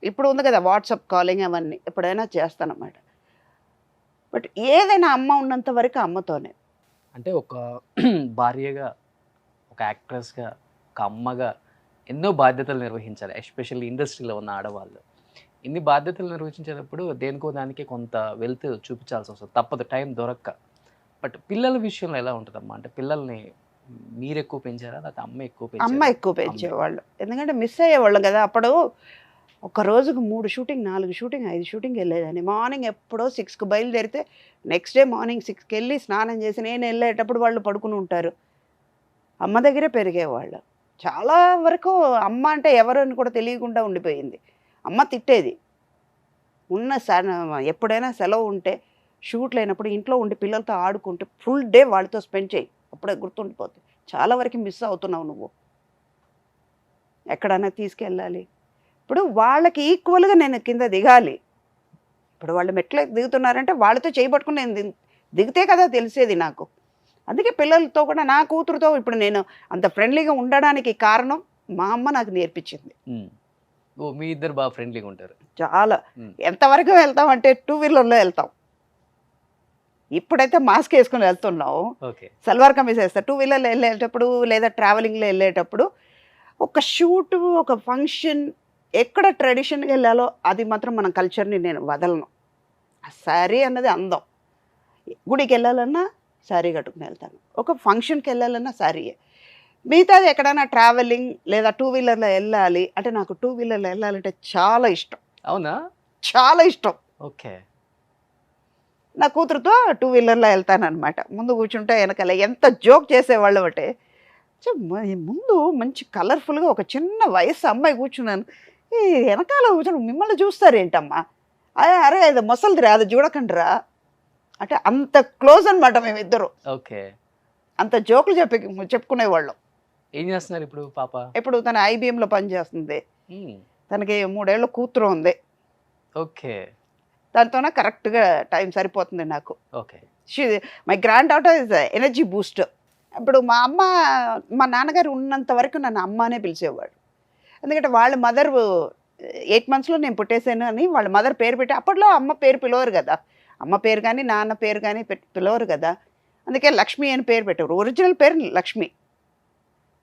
ఇప్పుడు ఉంది కదా వాట్సాప్ కాలింగ్, అవన్నీ ఎప్పుడైనా చేస్తానన్నమాట. బట్ ఏదైనా అమ్మ ఉన్నంత వరకు అమ్మతోనే. అంటే ఒక భార్యగా, ఒక యాక్ట్రెస్గా, ఒక అమ్మగా ఎన్నో బాధ్యతలు నిర్వహించాలి. ఎస్పెషల్లీ ఇండస్ట్రీలో ఉన్న ఆడవాళ్ళు ఇన్ని బాధ్యతలు నిర్వహించేటప్పుడు దేనికో దానికి కొంత వెల్త్ చూపించాల్సి వస్తుంది, తప్పదు, టైం దొరక్క. బట్ పిల్లల విషయంలో ఎలా ఉంటుందమ్మా? అంటే పిల్లల్ని మీరు ఎక్కువ పెంచారా, లేకపోతే అమ్మ ఎక్కువ పెంచారా? అమ్మ ఎక్కువ పెంచేవాళ్ళు, ఎందుకంటే మిస్ అయ్యేవాళ్ళం కదా. అప్పుడు ఒక రోజుకు 3 షూటింగ్, 4 షూటింగ్, 5 షూటింగ్ వెళ్ళేదాన్ని. మార్నింగ్ ఎప్పుడో 6కి బయలుదేరితే నెక్స్ట్ డే మార్నింగ్ 6కి వెళ్ళి స్నానం చేసి నేను వెళ్ళేటప్పుడు వాళ్ళు పడుకుని ఉంటారు. అమ్మ దగ్గరే పెరిగేవాళ్ళు. చాలా వరకు అమ్మ అంటే ఎవరు అని కూడా తెలియకుండా ఉండిపోయింది. అమ్మ తిట్టేది. ఎప్పుడైనా సెలవు ఉంటే, షూట్ లేనప్పుడు ఇంట్లో ఉండి పిల్లలతో ఆడుకుంటే ఫుల్ డే వాళ్ళతో స్పెండ్ చేయి, అప్పుడే గుర్తుండిపోతుంది. చాలా వరకు మిస్ అవుతున్నావు నువ్వు, ఎక్కడైనా తీసుకెళ్ళాలి. ఇప్పుడు వాళ్ళకి ఈక్వల్గా నేను కింద దిగాలి. ఇప్పుడు వాళ్ళు మెట్లు దిగుతున్నారంటే వాళ్ళతో చేయబట్టుకుని నేను దిగితే కదా తెలిసేది నాకు. అందుకే పిల్లలతో కూడా, నా కూతురుతో ఇప్పుడు నేను అంత ఫ్రెండ్లీగా ఉండడానికి కారణం మా అమ్మ నాకు నేర్పించింది. ఓ, మీ ఇద్దరు బాగా ఫ్రెండ్లీగా ఉంటారు. చాలా. ఎంతవరకు వెళ్తాం అంటే 2 వీలర్లో వెళ్తాం. ఇప్పుడైతే మాస్క్ వేసుకుని వెళ్తున్నావు, సల్వార్ కమీజ్ వేస్తా. 2 వీలర్లో వెళ్ళేటప్పుడు లేదా ట్రావెలింగ్లో వెళ్ళేటప్పుడు ఒక షూటు, ఒక ఫంక్షన్, ఎక్కడ ట్రెడిషన్గా వెళ్ళాలో అది మాత్రం మన కల్చర్ని నేను వదలను. ఆ శారీ అన్నది అందం. గుడికి వెళ్ళాలన్నా శారీ కట్టుకుని వెళ్తాను, ఒక ఫంక్షన్కి వెళ్ళాలన్నా శారీయే. మిగతాది ఎక్కడైనా ట్రావెలింగ్ లేదా 2 వీలర్లో వెళ్ళాలి అంటే, నాకు 2 వీలర్లో వెళ్ళాలంటే చాలా ఇష్టం. అవునా? చాలా ఇష్టం. ఓకే. నా కూతురుతో 2 వీలర్లో వెళ్తానమాట. ముందు కూర్చుంటే వెనకాల ఎంత జోక్ చేసేవాళ్ళు అంటే, ముందు మంచి కలర్ఫుల్గా ఒక చిన్న వయసు అమ్మాయి కూర్చున్నాను, ఈ వెనకాల కూర్చొని మిమ్మల్ని చూస్తారేంటమ్మా, అరే అది ముసలిది రా, అది చూడకండిరా అంటే అంత క్లోజ్ అనమాట మేమిద్దరు. ఓకే. అంత జోకులు చెప్పుకునేవాళ్ళం. ఏం చేస్తున్నారు ఇప్పుడు పాప? ఇప్పుడు తన IBMలో పనిచేస్తుంది. తనకి 3 ఏళ్ళ కూతురు ఉంది. ఓకే. దాంతోనే కరెక్ట్గా టైం సరిపోతుంది నాకు. Okay. My grand daughter is energy Boost. ఇప్పుడు మా నాన్నగారు ఉన్నంత వరకు నన్ను అమ్మ అనే పిలిచేవాడు. ఎందుకంటే వాళ్ళ మదర్ 8 monthsలో నేను పుట్టేసాను అని వాళ్ళ మదర్ పేరు పెట్టి, అప్పట్లో అమ్మ పేరు పిలవరు కదా, అమ్మ పేరు కానీ నాన్న పేరు కానీ పిలవరు కదా. అందుకే లక్ష్మి అని పేరు పెట్టారు. ఒరిజినల్ పేరు లక్ష్మి.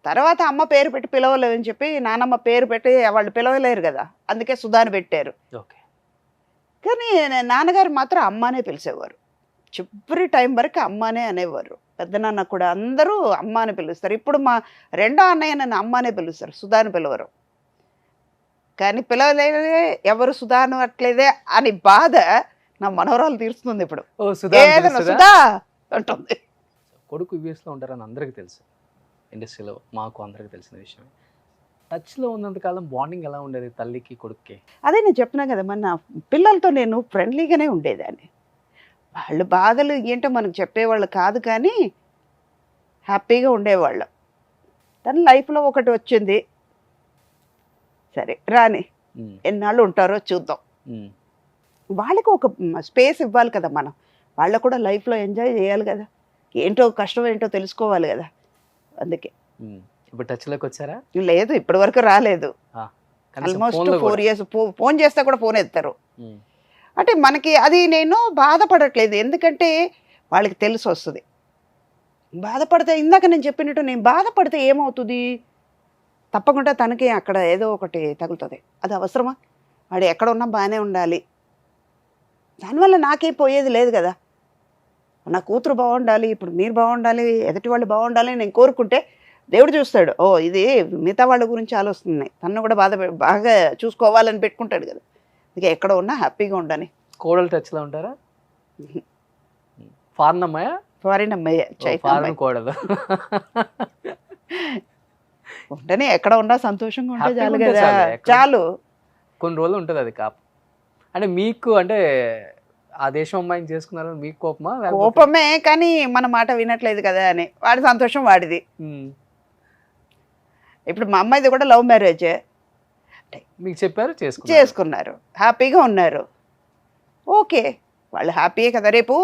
తర్వాత అమ్మ పేరు పెట్టి పిలవలేదని చెప్పి నానమ్మ పేరు పెట్టి వాళ్ళు పిలవలేరు కదా, అందుకే సుధాని పెట్టారు. ఓకే. కానీ నాన్నగారు మాత్రం అమ్మానే పిలిచేవారు. చివరి టైం వరకు అమ్మానే అనేవారు. పెద్దనాన్న కూడా అందరూ అమ్మ అని పిలుస్తారు. ఇప్పుడు మా రెండో అన్నయ్య నన్ను అమ్మానే పిలుస్తారు, సుధాని పిలవరు. కానీ పిలవలేదే, ఎవరు సుధా అనట్లేదే అని బాధ నా మనవరాలు తీరుస్తుంది ఇప్పుడు. ఓ సుధా అని ఏదైనా పిలుస్తారా? సుధా అంటుంది. కొడుకు యూఎస్లో ఉంటారని అందరికీ తెలుసు, ఇండస్ట్రీలో మాకు అందరికీ తెలిసిన విషయం. టచ్లో ఉన్నంతకాలం బాండింగ్ ఎలా ఉండేది తల్లికి కొడుక్కి? అదే నేను చెప్తున్నా కదా, మన పిల్లలతో నేను ఫ్రెండ్లీగానే ఉండేదాన్ని. వాళ్ళు బాధలు ఏంటో మనకు చెప్పేవాళ్ళు కాదు, కానీ హ్యాపీగా ఉండేవాళ్ళం. తన లైఫ్లో ఒకటి వచ్చింది, సరే రాని ఉమ్, ఎన్నాళ్ళు ఉంటారో చూద్దాం. ఉమ్, వాళ్ళకి ఒక స్పేస్ ఇవ్వాలి కదా మనం. వాళ్ళకు కూడా లైఫ్లో ఎంజాయ్ చేయాలి కదా, ఏంటో కష్టం ఏంటో తెలుసుకోవాలి కదా. అందుకే ఉమ్. ఇప్పుడు టచ్లోకి వచ్చారా? లేదు, ఇప్పటి వరకు రాలేదు. కనీసం ఆల్మోస్ట్ ఫోన్లో 4 కూడా? years. ఫోన్ చేస్తే కూడా ఫోన్ ఎత్తారు. ఉమ్, అంటే మనకి అది నేను బాధపడట్లేదు, ఎందుకంటే వాళ్ళకి తెలిసి వస్తుంది. బాధపడితే ఇందాక నేను చెప్పినట్టు, నేను బాధపడితే ఏమవుతుంది, తప్పకుండా తనకి అక్కడ ఏదో ఒకటి తగులుతుంది. అది అవసరమా? వాడు ఎక్కడ ఉన్నా బాగానే ఉండాలి, దానివల్ల నాకేం పోయేది లేదు కదా. నా కూతురు బాగుండాలి, ఇప్పుడు మీరు బాగుండాలి, ఎదుటి వాళ్ళు బాగుండాలి నేను కోరుకుంటే దేవుడు చూస్తాడు. ఓ ఇది మిగతా వాళ్ళ గురించి ఆలోచిస్తున్నాయి, తను కూడా బాగా చూసుకోవాలని పెట్టుకుంటాడు కదా. అందుకే ఎక్కడ ఉన్నా హ్యాపీగా ఉండని. కోడలు టచ్లో ఉంటారా? ఫారెన్ అమ్మాయా? ఫారిన్ అమ్మాయి, చైనా ఫారెన్ అమ్మాయి. కోడలు. ఉండని, ఎక్కడ ఉన్నా సంతోషంగా ఉంటే Happy గా చాలు ఉంటే కదా, చాలు, ఎక్కడ- చాలు. కొన్ని రోజులు ఉంటుంది అది కాపు. అంటే మీకు అంటే ఆ దేశం అమ్మాయిని చేసుకున్నారని మీకు కోపమా? లేకపోతే- కోపమే, కానీ మన మాట వినట్లేదు కదా అని. వాడి సంతోషం వాడిది. ఉమ్. ఇప్పుడు మా అమ్మాయిది కూడా లవ్ మ్యారేజ్ మీకు చెప్పారు చేసుకున్నారు. చేసుకున్నారు, హ్యాపీగా ఉన్నారు. ఓకే, వాళ్ళు హ్యాపీయే కదా. రేపు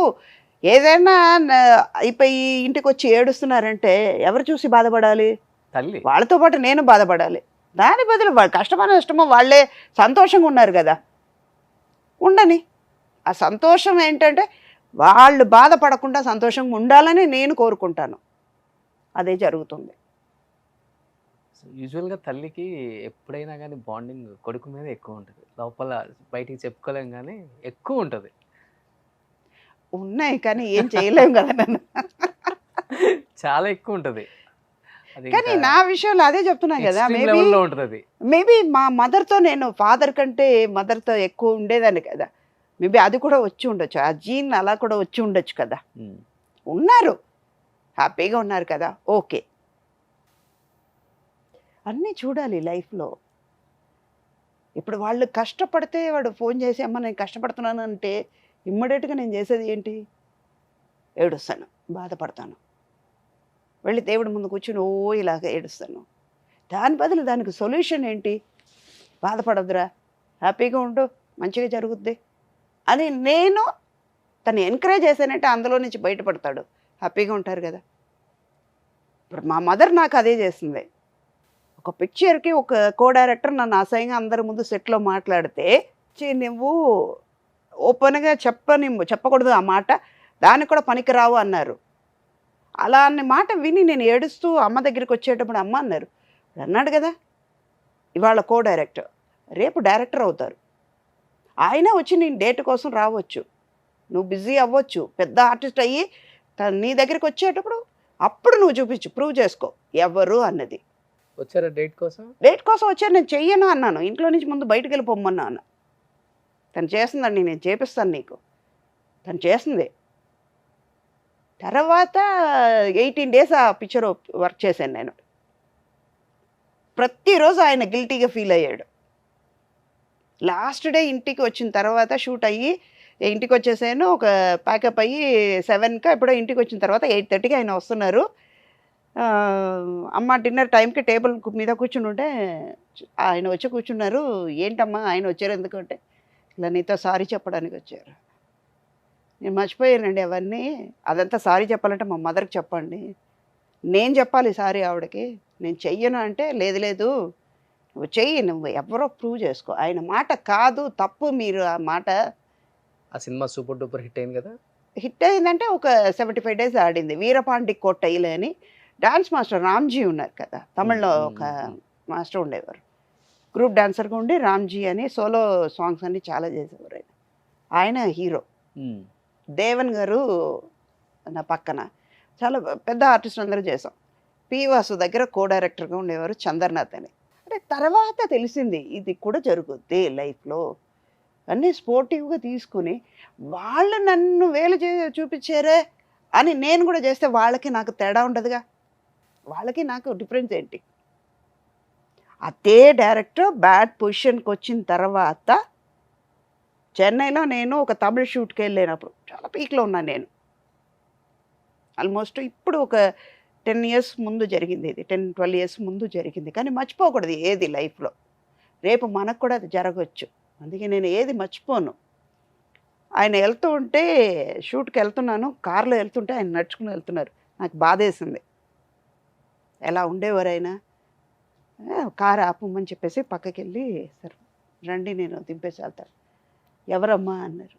ఏదైనా అయిపోయి ఇంటికి వచ్చి ఏడుస్తున్నారంటే ఎవరు చూసి బాధపడాలి? తల్లి. వాళ్ళతో పాటు నేను బాధపడాలి. దాని బదులు వాళ్ళు కష్టమో నష్టమో వాళ్ళే సంతోషంగా ఉన్నారు కదా, ఉండని. ఆ సంతోషం ఏంటంటే వాళ్ళు బాధపడకుండా సంతోషంగా ఉండాలని నేను కోరుకుంటాను. అదే జరుగుతుంది. యూజువల్గా తల్లికి ఎప్పుడైనా కానీ బాండింగ్ కొడుకు మీద ఎక్కువ ఉంటుంది. లోపల బయటికి చెప్పుకోలేం కానీ ఎక్కువ ఉంటుంది. ఉన్నాయి కానీ ఏం చేయలేము కదా నన్ను. చాలా ఎక్కువ ఉంటుంది అది. కానీ నా విషయంలో అదే చెప్తున్నా కదా, లెవెల్లో ఉంటుంది అది. మేబీ మా మదర్తో నేను ఫాదర్ కంటే మదర్తో ఎక్కువ ఉండేదాన్ని కదా. మేబీ అది కూడా వచ్చి ఉండొచ్చు, ఆ జీన్ అలా కూడా వచ్చి ఉండొచ్చు కదా. ఉమ్. ఉన్నారు, హ్యాపీగా ఉన్నారు కదా, ఓకే. అన్నీ చూడాలి లైఫ్లో. ఇప్పుడు వాళ్ళు కష్టపడితే వాడు ఫోన్ చేసి అమ్మ నేను కష్టపడుతున్నాను అంటే ఇమ్మీడియట్గా నేను చేసేది ఏంటి? ఏడుస్తాను, బాధపడతాను, వెళ్ళి దేవుడి ముందు కూర్చుని ఓ ఇలాగ ఏడుస్తాను. దాని బదులు దానికి సొల్యూషన్ ఏంటి? బాధపడద్దురా, హ్యాపీగా ఉండు, మంచిగా జరుగుద్ది అని నేను తను ఎంకరేజ్ చేశానంటే అందులో నుంచి బయటపడతాడు, హ్యాపీగా ఉంటారు కదా. ఇప్పుడు మా మదర్ నాకు అదే చేస్తుంది. ఒక పిక్చర్కి ఒక కో డైరెక్టర్ నన్ను అసహ్యంగా అందరి ముందు సెట్లో మాట్లాడితే, నువ్వు ఓపెన్గా చెప్పకూడదు ఆ మాట, దానికి కూడా పనికిరావు అన్నారు. అలా అనే మాట విని నేను ఏడుస్తూ అమ్మ దగ్గరికి వచ్చేటప్పుడు అమ్మ అన్నారు, అన్నాడు కదా ఇవాళ కో డైరెక్టర్, రేపు డైరెక్టర్ అవుతారు. ఆయన వచ్చి నేను డేట్ కోసం రావచ్చు, నువ్వు బిజీ అవ్వచ్చు, పెద్ద ఆర్టిస్ట్ అయ్యి నీ దగ్గరికి వచ్చేటప్పుడు అప్పుడు నువ్వు చూపించు, ప్రూవ్ చేసుకో ఎవరు అన్నది. వచ్చారా డేట్ కోసం? డేట్ కోసం వచ్చారు, నేను చెయ్యను అన్నాను. ఇంట్లో నుంచి ముందు బయటకు వెళ్ళిపోమ్మన్నాను. తను చేస్తుందండి, నేను చేపిస్తాను నీకు, తను చేస్తుంది. తర్వాత 18 days ఆ పిక్చర్ వర్క్ చేశాను నేను. ప్రతిరోజు ఆయన గిల్టీగా ఫీల్ అయ్యాడు. లాస్ట్ డే ఇంటికి వచ్చిన తర్వాత షూట్ అయ్యి ఇంటికి వచ్చేసాను, ఒక ప్యాకప్ అయ్యి 7కి ఎప్పుడో ఇంటికి వచ్చిన తర్వాత 8:30కి ఆయన వస్తున్నారు. అమ్మ డిన్నర్ టైంకి టేబుల్ మీద కూర్చుని ఉంటే ఆయన వచ్చి కూర్చున్నారు. ఏంటమ్మా ఆయన వచ్చారు ఎందుకంటే, ఇలా నీతో సారీ చెప్పడానికి వచ్చారు. నేను మర్చిపోయానండి అవన్నీ. అదంతా సారీ చెప్పాలంటే మా మదర్కి చెప్పండి, నేను చెప్పాలి సారీ ఆవిడకి. నేను చెయ్యను అంటే లేదు లేదు నువ్వు చెయ్యి, నువ్వు ఎవరో ప్రూవ్ చేసుకో. ఆయన మాట కాదు తప్పు, మీరు ఆ మాట. ఆ సినిమా సూపర్ డూపర్ హిట్ అయింది కదా. హిట్ అయిందంటే ఒక 75 days ఆడింది. వీరపాండి కోట్టయిలే అని డాన్స్ మాస్టర్ రామ్జీ ఉన్నారు కదా, తమిళ్లో ఒక మాస్టర్ ఉండేవారు, గ్రూప్ డాన్సర్గా ఉండి రామ్జీ అని సోలో సాంగ్స్ అన్ని చాలా చేసేవారు. ఆయన హీరో. దేవన్ గారు నా పక్కన, చాలా పెద్ద ఆర్టిస్ట్ అందరూ చేసాం. పి వాసు దగ్గర కో డైరెక్టర్గా ఉండేవారు చంద్రనాథ్ అని. అంటే తర్వాత తెలిసింది ఇది కూడా జరుగుద్ది లైఫ్లో అన్నీ స్పోర్టివ్గా తీసుకుని, వాళ్ళు నన్ను వేలు చూపించారే అని నేను కూడా చేస్తే వాళ్ళకి నాకు తేడా ఉండదుగా, వాళ్ళకి నాకు డిఫరెన్స్ ఏంటి? అదే డైరెక్టర్ బ్యాడ్ పొజిషన్కి వచ్చిన తర్వాత చెన్నైలో నేను ఒక తమిళ షూట్కి వెళ్ళినప్పుడు చాలా పీక్లో ఉన్నాను నేను. ఆల్మోస్ట్ ఇప్పుడు ఒక 10 years ముందు జరిగింది, ఇది 10-12 years ముందు జరిగింది. కానీ మర్చిపోకూడదు ఏది లైఫ్లో, రేపు మనకు కూడా అది జరగవచ్చు. అందుకే నేను ఏది మర్చిపోను. ఆయన వెళ్తూ ఉంటే, షూట్కి వెళ్తున్నాను, కారులో వెళ్తుంటే ఆయన నడుచుకుని వెళ్తున్నారు. నాకు బాధేసింది. ఎలా ఉండేవారు ఆయన, కారు ఆపమని చెప్పేసి పక్కకి వెళ్ళి, సార్ రండి నేను దింపేసి వెళ్తాను. ఎవరమ్మా అన్నారు.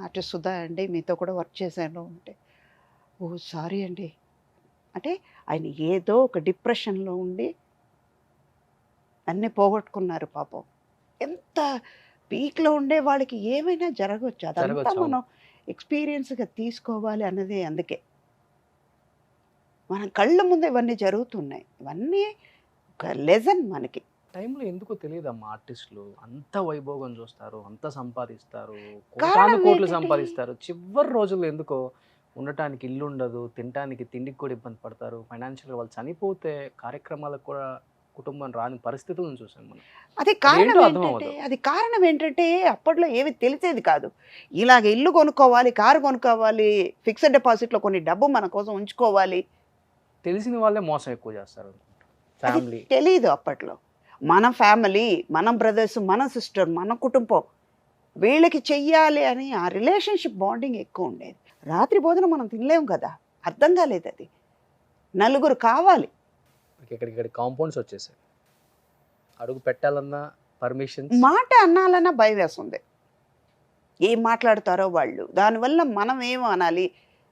ఆర్టిస్ట్ సుధా అండి, మీతో కూడా వర్క్ చేశాను అంటే. ఓ సారీ అండి అంటే, ఆయన ఏదో ఒక డిప్రెషన్లో ఉండి అన్నీ పోగొట్టుకున్నారు పాపం. ఎంత పీక్లో ఉండే వాళ్ళకి ఏమైనా జరగవచ్చు, అదంతా మనం ఎక్స్పీరియన్స్గా తీసుకోవాలి అన్నది. అందుకే మన కళ్ళ ముందు ఇవన్నీ జరుగుతున్నాయి, ఇవన్నీ ఒక లెసన్ మనకి. టైంలో ఎందుకో తెలియదమ్మా, ఆర్టిస్టులు అంత వైభోగం చూస్తారు, అంత సంపాదిస్తారు, కారణం కోట్లు ఏంటంటే- సంపాదిస్తారు, చివరి రోజుల్లో ఎందుకో ఉండటానికి ఇల్లు ఉండదు, తినడానికి తిండికి కూడా ఇబ్బంది పడతారు, ఫైనాన్షియల్గా వాళ్ళు చనిపోతే కార్యక్రమాలకు కూడా కుటుంబం రాని పరిస్థితులను చూసాం మనం. అది కారణం అదేంటో అర్థం ఏంటంటే, అవ్వదు. అది కారణం ఏంటంటే అప్పట్లో ఏమి తెలిసేది కాదు. ఇలాగ ఇల్లు కొనుక్కోవాలి, కారు కొనుక్కోవాలి, ఫిక్స్డ్ డిపాజిట్లో కొన్ని డబ్బు మన కోసం ఉంచుకోవాలి, తెలిసిన వాళ్ళే మోసం ఎక్కువ చేస్తారు. అది ఫ్యామిలీ తెలీదు అప్పట్లో. మన ఫ్యామిలీ, మన బ్రదర్స్, మన సిస్టర్, మన కుటుంబం, వీళ్ళకి చెయ్యాలి అని ఆ రిలేషన్షిప్ బాండింగ్ ఎక్కువ ఉండేది. రాత్రి భోజనం మనం తినలేము కదా, అర్థం కాలేదు. అది నలుగురు కావాలి. ఇక్కడ కాంపౌండ్స్ వచ్చేసాయి, అడుగు పెట్టాలన్నా పర్మిషన్. మాట అనాలన్నా భయం వేస్తుంది, ఏం మాట్లాడతారో వాళ్ళు, దానివల్ల మనం ఏం అనాలి,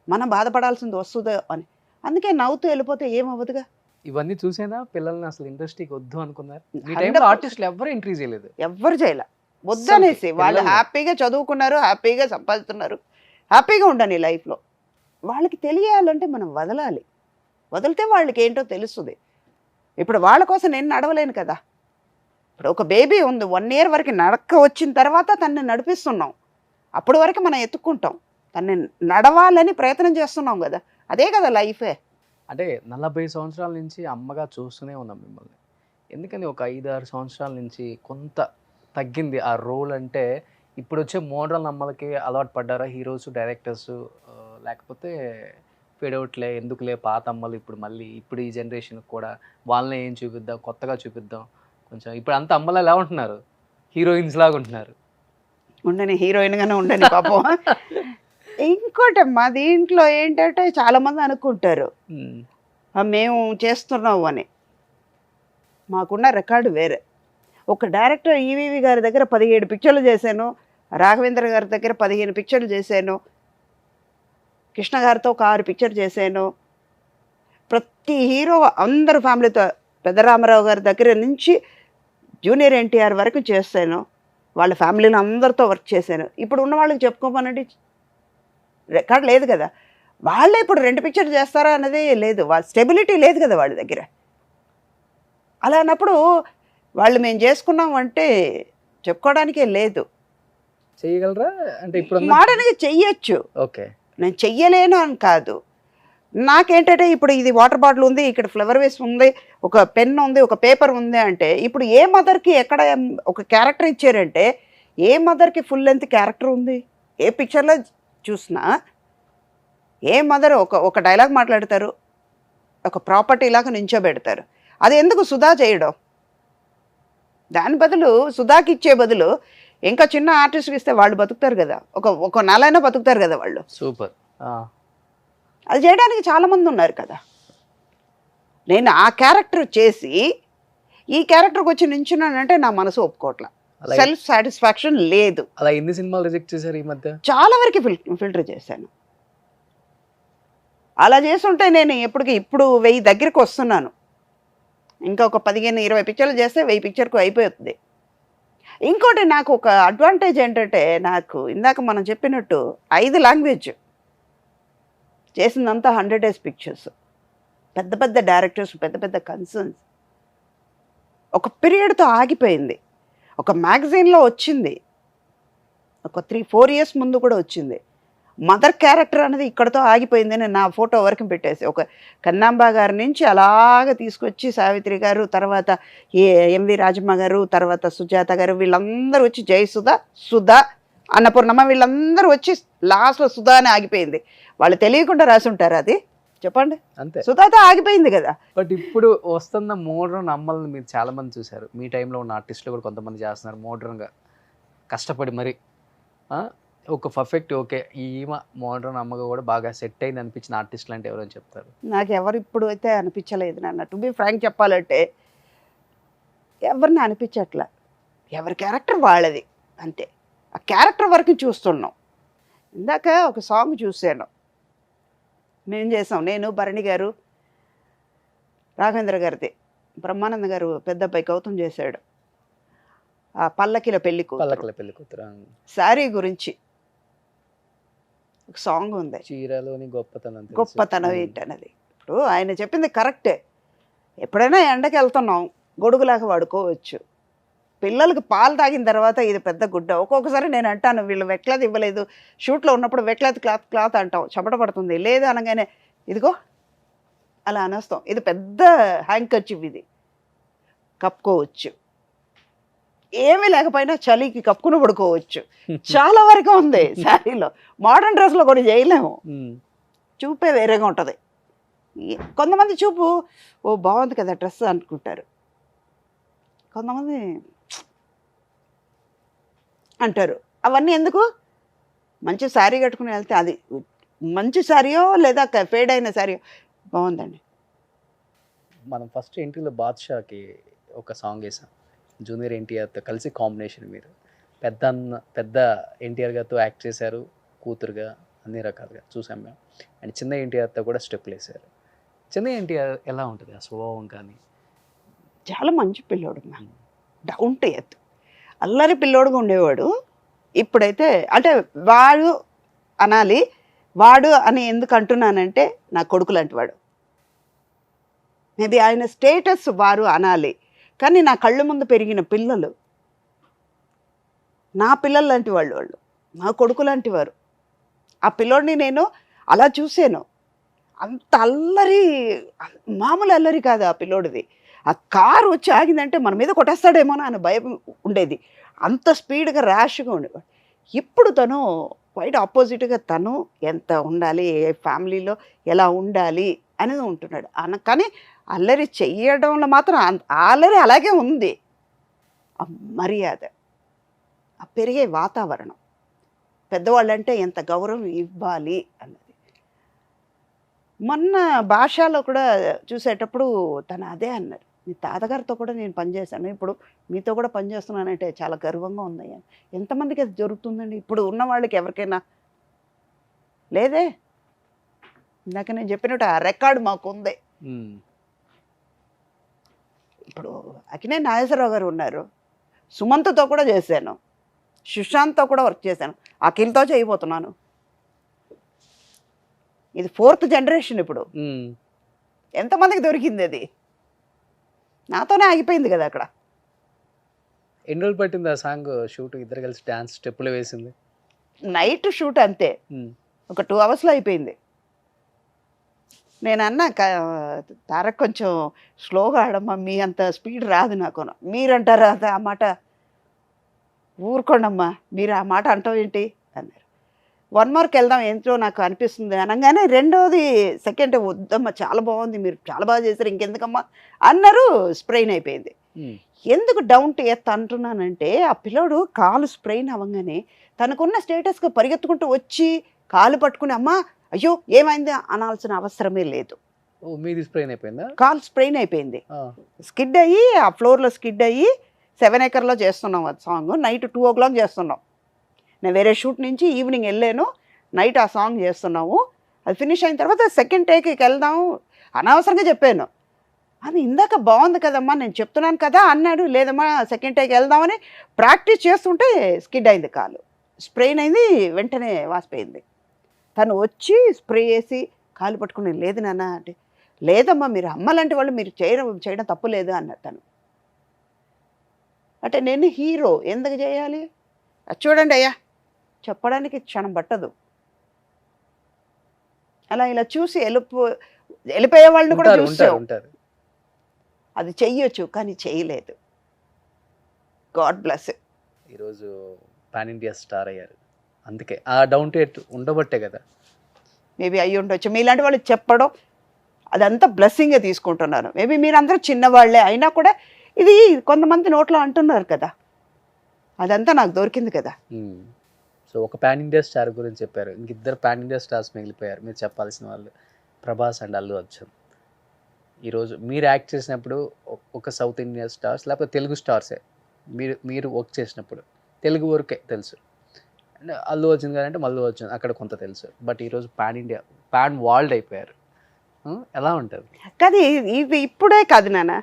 మనం బాధపడాల్సింది వస్తుందో అని. అందుకే నవ్వుతూ వెళ్ళిపోతే ఏమవ్వదుగా. ఇవన్నీ చూసేనా పిల్లల్ని అసలు ఇండస్ట్రీకి వద్దు అనుకున్నారు. ఈ 100% టైంలో ఆర్టిస్టులు ఎవరు ఎంట్రీ చేయలేదు. ఎవ్వరు చేయలే, వద్దనేసి. వాళ్ళు పిల్లలు. హ్యాపీగా చదువుకున్నారు, హ్యాపీగా సంపాదిస్తున్నారు, హ్యాపీగా ఉండని లైఫ్లో. వాళ్ళకి తెలియాలంటే మనం వదలాలి, వదిలితే వాళ్ళకి ఏంటో తెలుస్తుంది. ఇప్పుడు వాళ్ళ కోసం నేను నడవలేను కదా. ఇప్పుడు ఒక బేబీ ఉంది, 1 year వరకు నడక వచ్చిన తర్వాత తనని నడిపిస్తున్నాం, అప్పటి వరకు మనం ఎత్తుక్కుంటాం, తనని నడవాలని ప్రయత్నం చేస్తున్నాం కదా, అదే కదా లైఫే. అంటే 40 సంవత్సరాల నుంచి అమ్మగా చూస్తూనే ఉన్నాం మిమ్మల్ని. ఎందుకని ఒక 5-6 సంవత్సరాల నుంచి కొంత తగ్గింది ఆ రోల్? అంటే ఇప్పుడు వచ్చే మోడర్న్ అమ్మలకి అలవాటు పడ్డారా హీరోస్, డైరెక్టర్స్? లేకపోతే ఫేడ్ అవుట్లే, ఎందుకులే పాత అమ్మలు ఇప్పుడు మళ్ళీ ఇప్పుడు ఈ జనరేషన్కి కూడా వాళ్ళనే ఏం చూపిద్దాం, కొత్తగా చూపిద్దాం కొంచెం. ఇప్పుడు అంత అమ్మలు ఎలా ఉంటున్నారు, హీరోయిన్స్ లాగా ఉంటున్నారు. ఉండని హీరోయిన్గానే ఉండని పాపం. ఇంకోటమ్మా, దీంట్లో ఏంటంటే చాలామంది అనుకుంటారు మేము చేస్తున్నావు అని. మాకున్న రికార్డు వేరే. ఒక డైరెక్టర్ ఈవీవి గారి దగ్గర 17 పిక్చర్లు చేశాను, రాఘవేంద్ర గారి దగ్గర 15 పిక్చర్లు చేశాను, కృష్ణ గారితో ఒక 6 పిక్చర్ చేశాను. ప్రతి హీరో అందరు ఫ్యామిలీతో, పెద్దరామారావు గారి దగ్గర నుంచి జూనియర్ ఎన్టీఆర్ వరకు చేశాను, వాళ్ళ ఫ్యామిలీలో అందరితో వర్క్ చేశాను. ఇప్పుడు ఉన్న వాళ్ళకి చెప్పుకోమనండి రికార్డ్ లేదు కదా. వాళ్ళే ఇప్పుడు 2 పిక్చర్లు చేస్తారా అన్నది లేదు, వాళ్ళ స్టెబిలిటీ లేదు కదా వాళ్ళ దగ్గర. అలా అన్నప్పుడు వాళ్ళు మేము చేసుకున్నాం అంటే చెప్పుకోవడానికే లేదు. చేయగలరా అంటే ఇప్పుడు? మోడర్న్గా చెయ్యొచ్చు, ఓకే, నేను చెయ్యలేను అని కాదు. నాకేంటంటే ఇప్పుడు ఇది వాటర్ బాటిల్ ఉంది, ఇక్కడ ఫ్లవర్ వేస్ ఉంది, ఒక పెన్ ఉంది, ఒక పేపర్ ఉంది అంటే, ఇప్పుడు ఏ మదర్కి ఎక్కడ ఒక క్యారెక్టర్ ఇచ్చారంటే, ఏ మదర్కి ఫుల్ లెంత్ క్యారెక్టర్ ఉంది? ఏ పిక్చర్లో చూసినా ఏ మదర్ ఒక డైలాగ్ మాట్లాడతారు, ఒక ప్రాపర్టీ లాగా నించోబెడతారు. అది ఎందుకు సుధా చేయడం? దాని బదులు సుధాకి ఇచ్చే బదులు ఇంకా చిన్న ఆర్టిస్ట్కి ఇస్తే వాళ్ళు బతుకుతారు కదా, ఒక నెలైనా బతుకుతారు కదా వాళ్ళు. సూపర్. అది చేయడానికి చాలామంది ఉన్నారు కదా. నేను ఆ క్యారెక్టర్ చేసి ఈ క్యారెక్టర్కి వచ్చి నించున్నానంటే నా మనసు ఒప్పుకోవట్లా, సెల్ఫ్ సాటిస్ఫాక్షన్ లేదు. అలా ఎన్ని సినిమాలు రిజెక్ట్ చేశారు ఈ మధ్య? చాలా వరకు ఫిల్టర్ చేశాను. అలా చేస్తుంటే నేను ఇప్పుడు 1000 దగ్గరికి వస్తున్నాను. ఇంకా ఒక 15-20 పిక్చర్లు చేస్తే 1000 పిక్చర్కు అయిపోతుంది. ఇంకోటి నాకు ఒక అడ్వాంటేజ్ ఏంటంటే, నాకు ఇందాక మనం చెప్పినట్టు 5 లాంగ్వేజ్ చేసిందంతా 100 డేస్ పిక్చర్స్, పెద్ద పెద్ద డైరెక్టర్స్, పెద్ద పెద్ద కన్సర్న్స్. ఒక పీరియడ్తో ఆగిపోయింది. ఒక మ్యాగజైన్లో వచ్చింది, ఒక 3-4 ఇయర్స్ ముందు కూడా వచ్చింది. మదర్ క్యారెక్టర్ అనేది ఇక్కడతో ఆగిపోయింది అని నా ఫోటో వరకు పెట్టేసి, ఒక కన్నాంబ గారి నుంచి అలాగ తీసుకొచ్చి సావిత్రి గారు, తర్వాత ఎంవి రాజమ్మ గారు, తర్వాత సుజాత గారు, వీళ్ళందరూ వచ్చి జయసుధ, సుధా, అన్నపూర్ణమ్మ, వీళ్ళందరూ వచ్చి లాస్ట్లో సుధా అని ఆగిపోయింది. వాళ్ళు తెలియకుండా రాసి ఉంటారు అది, చెప్పండి. అంతే, సుధాతో ఆగిపోయింది కదా. బట్ ఇప్పుడు వస్తున్న మోడ్రన్ అమ్మల్ని మీరు చాలా మంది చూశారు. మీ టైంలో ఉన్న ఆర్టిస్టులు కూడా కొంతమంది చేస్తున్నారు మోడ్రన్గా కష్టపడి మరి. ఒక పర్ఫెక్ట్ ఓకే ఈమె మోడ్రన్ అమ్మగా కూడా బాగా సెట్ అయింది అనిపించిన ఆర్టిస్టులు అంటే ఎవరని చెప్తారు? నాకు ఎవరు ఇప్పుడు అయితే అనిపించలేదు నాన్న. టు బి ఫ్రాంక్ చెప్పాలంటే ఎవరిని అనిపించట్లా. ఎవరి క్యారెక్టర్ వాళ్ళది అంతే. ఆ క్యారెక్టర్ వరకు చూస్తున్నాం. ఇందాక ఒక సాంగ్ చూశాను, మేము చేసాం, నేను, భరణి గారు, రాఘవేంద్ర గారిది, బ్రహ్మానంద గారు పెద్ద అబ్బాయి గౌతమ్ చేశాడు. ఆ పల్లకిల పెళ్లి కూతురు శారీ గురించి ఒక సాంగ్ ఉంది, చీరలోని గొప్పతనం ఏంటన్నది. ఇప్పుడు ఆయన చెప్పింది కరెక్టే. ఎప్పుడైనా ఎండకి వెళ్తున్నాం, గొడుగులాగా వాడుకోవచ్చు. పిల్లలకి పాలు తాగిన తర్వాత ఇది పెద్ద గుడ్డ. ఒక్కొక్కసారి నేను అంటాను, వీళ్ళు వెక్లాత్ ఇవ్వలేదు, షూట్లో ఉన్నప్పుడు వెక్లాత్ క్లాత్ అంటాం, చెమట పడుతుంది, లేదు అనగానే ఇదిగో అలా అనేస్తాం. ఇది పెద్ద హ్యాంకర్చిప్, ఇది కప్పుకోవచ్చు. ఏమీ లేకపోయినా చలికి కప్పుకుని పడుకోవచ్చు. చాలా వరకు ఉంది శారీలో. మోడర్న్ డ్రెస్లో కూడా చేయలేము, చూపే వేరేగా ఉంటుంది. కొంతమంది చూపు ఓ బాగుంది కదా డ్రెస్ అనుకుంటారు, కొంతమంది అంటారు. అవన్నీ ఎందుకు? మంచి శారీ కట్టుకుని వెళ్తే అది మంచి శారీయో లేదా ఫేడ్ అయిన శారీయో బాగుందండి. మనం ఫస్ట్ ఎంట్రీలో బాద్షాకి ఒక సాంగ్ వేసాం, జూనియర్ ఎన్టీఆర్తో కలిసి కాంబినేషన్. మీరు పెద్ద ఎన్టీఆర్ గారితో యాక్ట్ చేశారు, కూతురుగా అన్ని రకాలుగా చూసాం మేము. అండ్ చిన్న ఎన్టీఆర్తో కూడా స్టెప్లు వేశారు. చిన్న ఎన్టీఆర్ ఎలా ఉంటుంది ఆ స్వభావం? కానీ చాలా మంచి పిల్లోడు, డౌన్ టు ఎర్త్, అల్లరి పిల్లోడుగా ఉండేవాడు. ఇప్పుడైతే అంటే వాడు అనాలి, వాడు అని ఎందుకు అంటున్నానంటే నా కొడుకు లాంటి వాడు. మేబీ ఆయన స్టేటస్ వారు అనాలి, కానీ నా కళ్ళ ముందు పెరిగిన పిల్లలు నా పిల్లలు లాంటి వాళ్ళు, నా కొడుకు లాంటి వారు. ఆ పిల్లోడిని నేను అలా చూశాను. అంత అల్లరి, మామూలు అల్లరి కాదు ఆ పిల్లోడిది. ఆ కారు వచ్చి ఆగిందంటే మన మీద కొట్టేస్తాడేమో అని భయం ఉండేది. అంత స్పీడ్గా ర్యాష్గా ఉండేవాడు. ఇప్పుడు తను క్వైట్ ఆపోజిట్గా, తను ఎంత ఉండాలి, ఏ ఫ్యామిలీలో ఎలా ఉండాలి అనేది ఉంటున్నాడు. కానీ అల్లరి చెయ్యడంలో మాత్రం అల్లరి అలాగే ఉంది. ఆ మర్యాద, ఆ పెరిగే వాతావరణం, పెద్దవాళ్ళంటే ఎంత గౌరవం ఇవ్వాలి అన్నది. మొన్న భాషలో కూడా చూసేటప్పుడు తను అదే అన్నారు, మీ తాతగారితో కూడా నేను పనిచేశాను, ఇప్పుడు మీతో కూడా పనిచేస్తున్నానంటే చాలా గర్వంగా ఉందయ్యా. ఎంతమందికి అది జరుగుతుందండి ఇప్పుడు ఉన్న వాళ్ళకి? ఎవరికైనా లేదే. ఇందాక నేను చెప్పినట్టు ఆ రికార్డు మాకు ఉంది. ఇప్పుడు అకినే నాగేశ్వరరావు గారు ఉన్నారు, సుమంత్తో కూడా చేశాను, సుశాంత్తో కూడా వర్క్ చేశాను, అఖిల్తో చేయబోతున్నాను. ఇది 4th జనరేషన్. ఇప్పుడు ఎంతమందికి దొరికింది అది? నాతోనే ఆగిపోయింది కదా అక్కడ. ఎన్ని రోజులు పట్టింది ఆ సాంగ్ షూట్? ఇద్దరు కలిసి డాన్స్ స్టెప్పులు వేసింది. నైట్ షూట్ అంతే, ఒక 2 అవర్స్లో అయిపోయింది. నేను అన్నా, తారక్ కొంచెం స్లోగా ఆడమ్మా, మీ అంత స్పీడ్ రాదు నాకు. మీరంటారా ఆ మాట? ఊరుకోండమ్మా, మీరు ఆ మాట అంటావు ఏంటి అన్నారు. 1 మార్కి వెళ్దాం ఏంటో నాకు అనిపిస్తుంది అనగానే, రెండోది సెకండ్ వద్దమ్మా, చాలా బాగుంది, మీరు చాలా బాగా చేశారు, ఇంకెందుకమ్మా అన్నారు. స్ప్రెయిన్ అయిపోయింది. ఎందుకు డౌన్ టు ఎర్త్ అంటున్నానంటే, ఆ పిల్లోడు కాలు స్ప్రెయిన్ అవ్వగానే తనకున్న స్టేటస్గా పరిగెత్తుకుంటూ వచ్చి కాలు పట్టుకుని అమ్మా అయ్యో ఏమైంది అనాల్సిన అవసరమే లేదు. మీది స్ప్రెయిన్ అయిపోయిందా? కాలు స్ప్రెయిన్ అయిపోయింది, స్కిడ్ అయ్యి ఆ ఫ్లోర్లో స్కిడ్ అయ్యి 7 acres చేస్తున్నాం అది సాంగ్. నైట్ 2 o'clock చేస్తున్నాం. నేను వేరే షూట్ నుంచి ఈవినింగ్ వెళ్ళాను, నైట్ ఆ సాంగ్ చేస్తున్నాము. అది ఫినిష్ అయిన తర్వాత సెకండ్ టేక్కి వెళ్దాం అనవసరంగా చెప్పాను. అది ఇందాక బాగుంది కదమ్మా నేను చెప్తున్నాను కదా అన్నాడు. లేదమ్మా సెకండ్ టేక్ వెళ్దామని ప్రాక్టీస్ చేస్తుంటే స్కిడ్ అయింది కాలు, స్ప్రెయిన్ అయింది, వెంటనే వాసిపోయింది. తను వచ్చి స్ప్రే చేసి కాలు పట్టుకుని లేదు నాన్న అంటే, లేదమ్మా మీరు అమ్మలాంటి వాళ్ళు మీరు చేయడం తప్పు లేదు అన్నారు తను. అంటే నేను హీరో ఎందుకు చేయాలి? అది చూడండి అయ్యా చెప్పడానికి క్షణం పట్టదు. అలా ఇలా చూసి వెళ్ళిపోయే వాళ్ళని కూడా ఉంటారు చూసాం. ఉంటారు. అది చెయ్యొచ్చు కానీ చేయలేదు. God bless. ఈరోజు పాన్ ఇండియా స్టార్ అయ్యారు, అందుకే ఆ డౌన్ టు ఎర్త్ ఉండబట్టే కదా. మేబీ అయ్యి ఉండొచ్చు. మీలాంటి వాళ్ళు చెప్పడం అదంతా బ్లెస్సింగే తీసుకుంటున్నాను. మేబీ మీరందరూ చిన్నవాళ్లే అయినా కూడా ఇది కొంతమంది నోట్లో అంటున్నారు కదా, అదంతా నాకు దొరికింది కదా. సో ఒక పాన్ ఇండియా స్టార్ గురించి చెప్పారు, ఇంకిద్దరు పాన్ ఇండియా స్టార్స్ మిగిలిపోయారు మీరు చెప్పాల్సిన వాళ్ళు, ప్రభాస్ అండ్ అల్లు అర్జున్. ఈరోజు మీరు యాక్ట్ చేసినప్పుడు ఒక సౌత్ ఇండియా స్టార్స్ లేకపోతే తెలుగు స్టార్సే మీరు వర్క్ చేసినప్పుడు తెలుగు వరకే తెలుసు, అండ్ అల్లు అర్జున్ గారు అంటే మల్లు అర్జున్ అక్కడ కొంత తెలుసు, బట్ ఈరోజు పాన్ ఇండియా పాన్ వరల్డ్ అయిపోయారు. ఎలా ఉంటుంది? కానీ ఇది ఇప్పుడే కాదు నాన్న,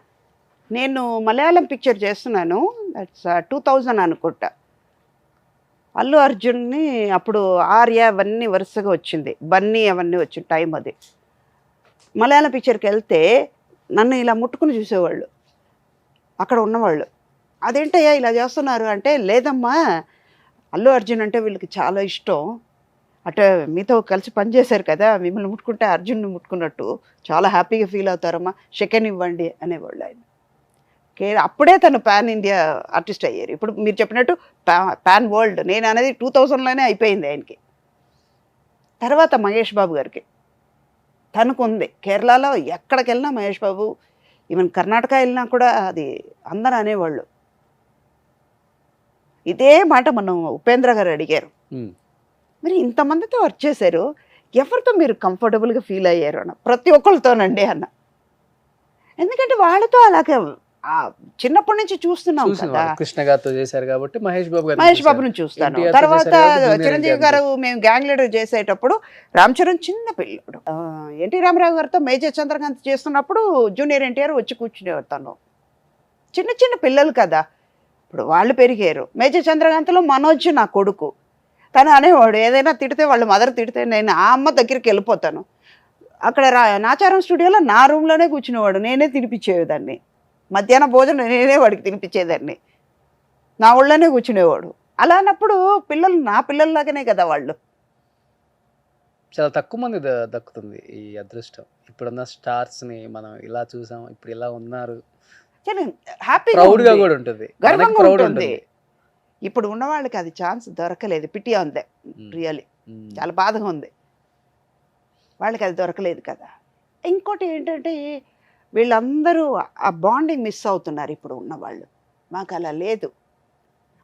నేను మలయాళం పిక్చర్ చేస్తున్నాను, దట్స్ 2000 అనుకుంటా. అల్లు అర్జున్ని అప్పుడు ఆర్య అవన్నీ వరుసగా వచ్చింది, బన్నీ అవన్నీ వచ్చిన టైం అది. మలయాళం పిక్చర్కి వెళ్తే నన్ను ఇలా ముట్టుకుని చూసేవాళ్ళు అక్కడ ఉన్నవాళ్ళు. అదేంటయ్యా ఇలా చేస్తున్నారు అంటే, లేదమ్మా అల్లు అర్జున్ అంటే వీళ్ళకి చాలా ఇష్టం, అటు మీతో కలిసి పనిచేశారు కదా, మిమ్మల్ని ముట్టుకుంటే అర్జున్ని ముట్టుకున్నట్టు చాలా హ్యాపీగా ఫీల్ అవుతారమ్మా, సెకండ్ ఇవ్వండి అనేవాళ్ళు ఆయన. అప్పుడే తను పాన్ ఇండియా ఆర్టిస్ట్ అయ్యారు. ఇప్పుడు మీరు చెప్పినట్టు పాన్ వరల్డ్, నేను అనేది 2000లోనే అయిపోయింది ఆయనకి. తర్వాత మహేష్ బాబు గారికి తనకు ఉంది, కేరళలో ఎక్కడికి వెళ్ళినా మహేష్ బాబు, ఈవెన్ కర్ణాటక వెళ్ళినా కూడా అది అందరూ అనేవాళ్ళు. ఇదే మాట మనం ఉపేంద్ర గారు అడిగారు, మరి ఇంతమందితో వర్క్ చేశారు ఎవరితో మీరు కంఫర్టబుల్గా ఫీల్ అయ్యారు అన్న. ప్రతి ఒక్కరితోనండి అన్న, ఎందుకంటే వాళ్ళతో అలాగే చిన్నప్పటి నుంచి చూస్తున్నాం కదా. కృష్ణ గారితో చేశారు కాబట్టి మహేష్ బాబుని చూస్తాను. తర్వాత చిరంజీవి గారు మేము గ్యాంగ్ లీడర్ చేసేటప్పుడు రామ్ చరణ్ చిన్న పిల్లడు, ఎన్టీ రామారావు గారితో మేజర్ చంద్రకాంత్ చేస్తున్నప్పుడు జూనియర్ ఎన్టీఆర్ వచ్చి కూర్చునేవారు. తను చిన్న చిన్న పిల్లలు కదా, ఇప్పుడు వాళ్ళు పెరిగారు. మేజర్ చంద్రకాంత్లో మనోజ్ నా కొడుకు, తను అనేవాడు ఏదైనా తిడితే వాళ్ళు మదర్ తిడితే నేను ఆ అమ్మ దగ్గరికి వెళ్ళిపోతాను. అక్కడ నాచారం స్టూడియోలో నా రూమ్లోనే కూర్చునేవాడు, నేనే తినిపించేదాన్ని. మధ్యాహ్న భోజనం నేనే వాడికి తినిపించేదాన్ని, నా ఊళ్ళోనే కూర్చునేవాడు. అలా అన్నప్పుడు పిల్లలు నా పిల్లల్లాగానే కదా వాళ్ళు. చాలా తక్కువ మంది దక్కుతుంది ఈ అదృష్టం. ఇప్పుడున్న స్టార్స్ని మనం ఇలా చూసాం, ఇప్పుడు ఇలా ఉన్నారు, హ్యాపీగా కూడా ఉంటుంది, గర్వంగా ఉంటుంది. ఇప్పుడు ఉన్న వాళ్ళకి అది ఛాన్స్ దొరకలేదు, పిటి ఉంది, రియలీ చాలా బాధగా ఉంది, వాళ్ళకి అది దొరకలేదు కదా. ఇంకోటి ఏంటంటే వీళ్ళందరూ ఆ బాండింగ్ మిస్ అవుతున్నారు ఇప్పుడు ఉన్నవాళ్ళు. మాకు అలా లేదు,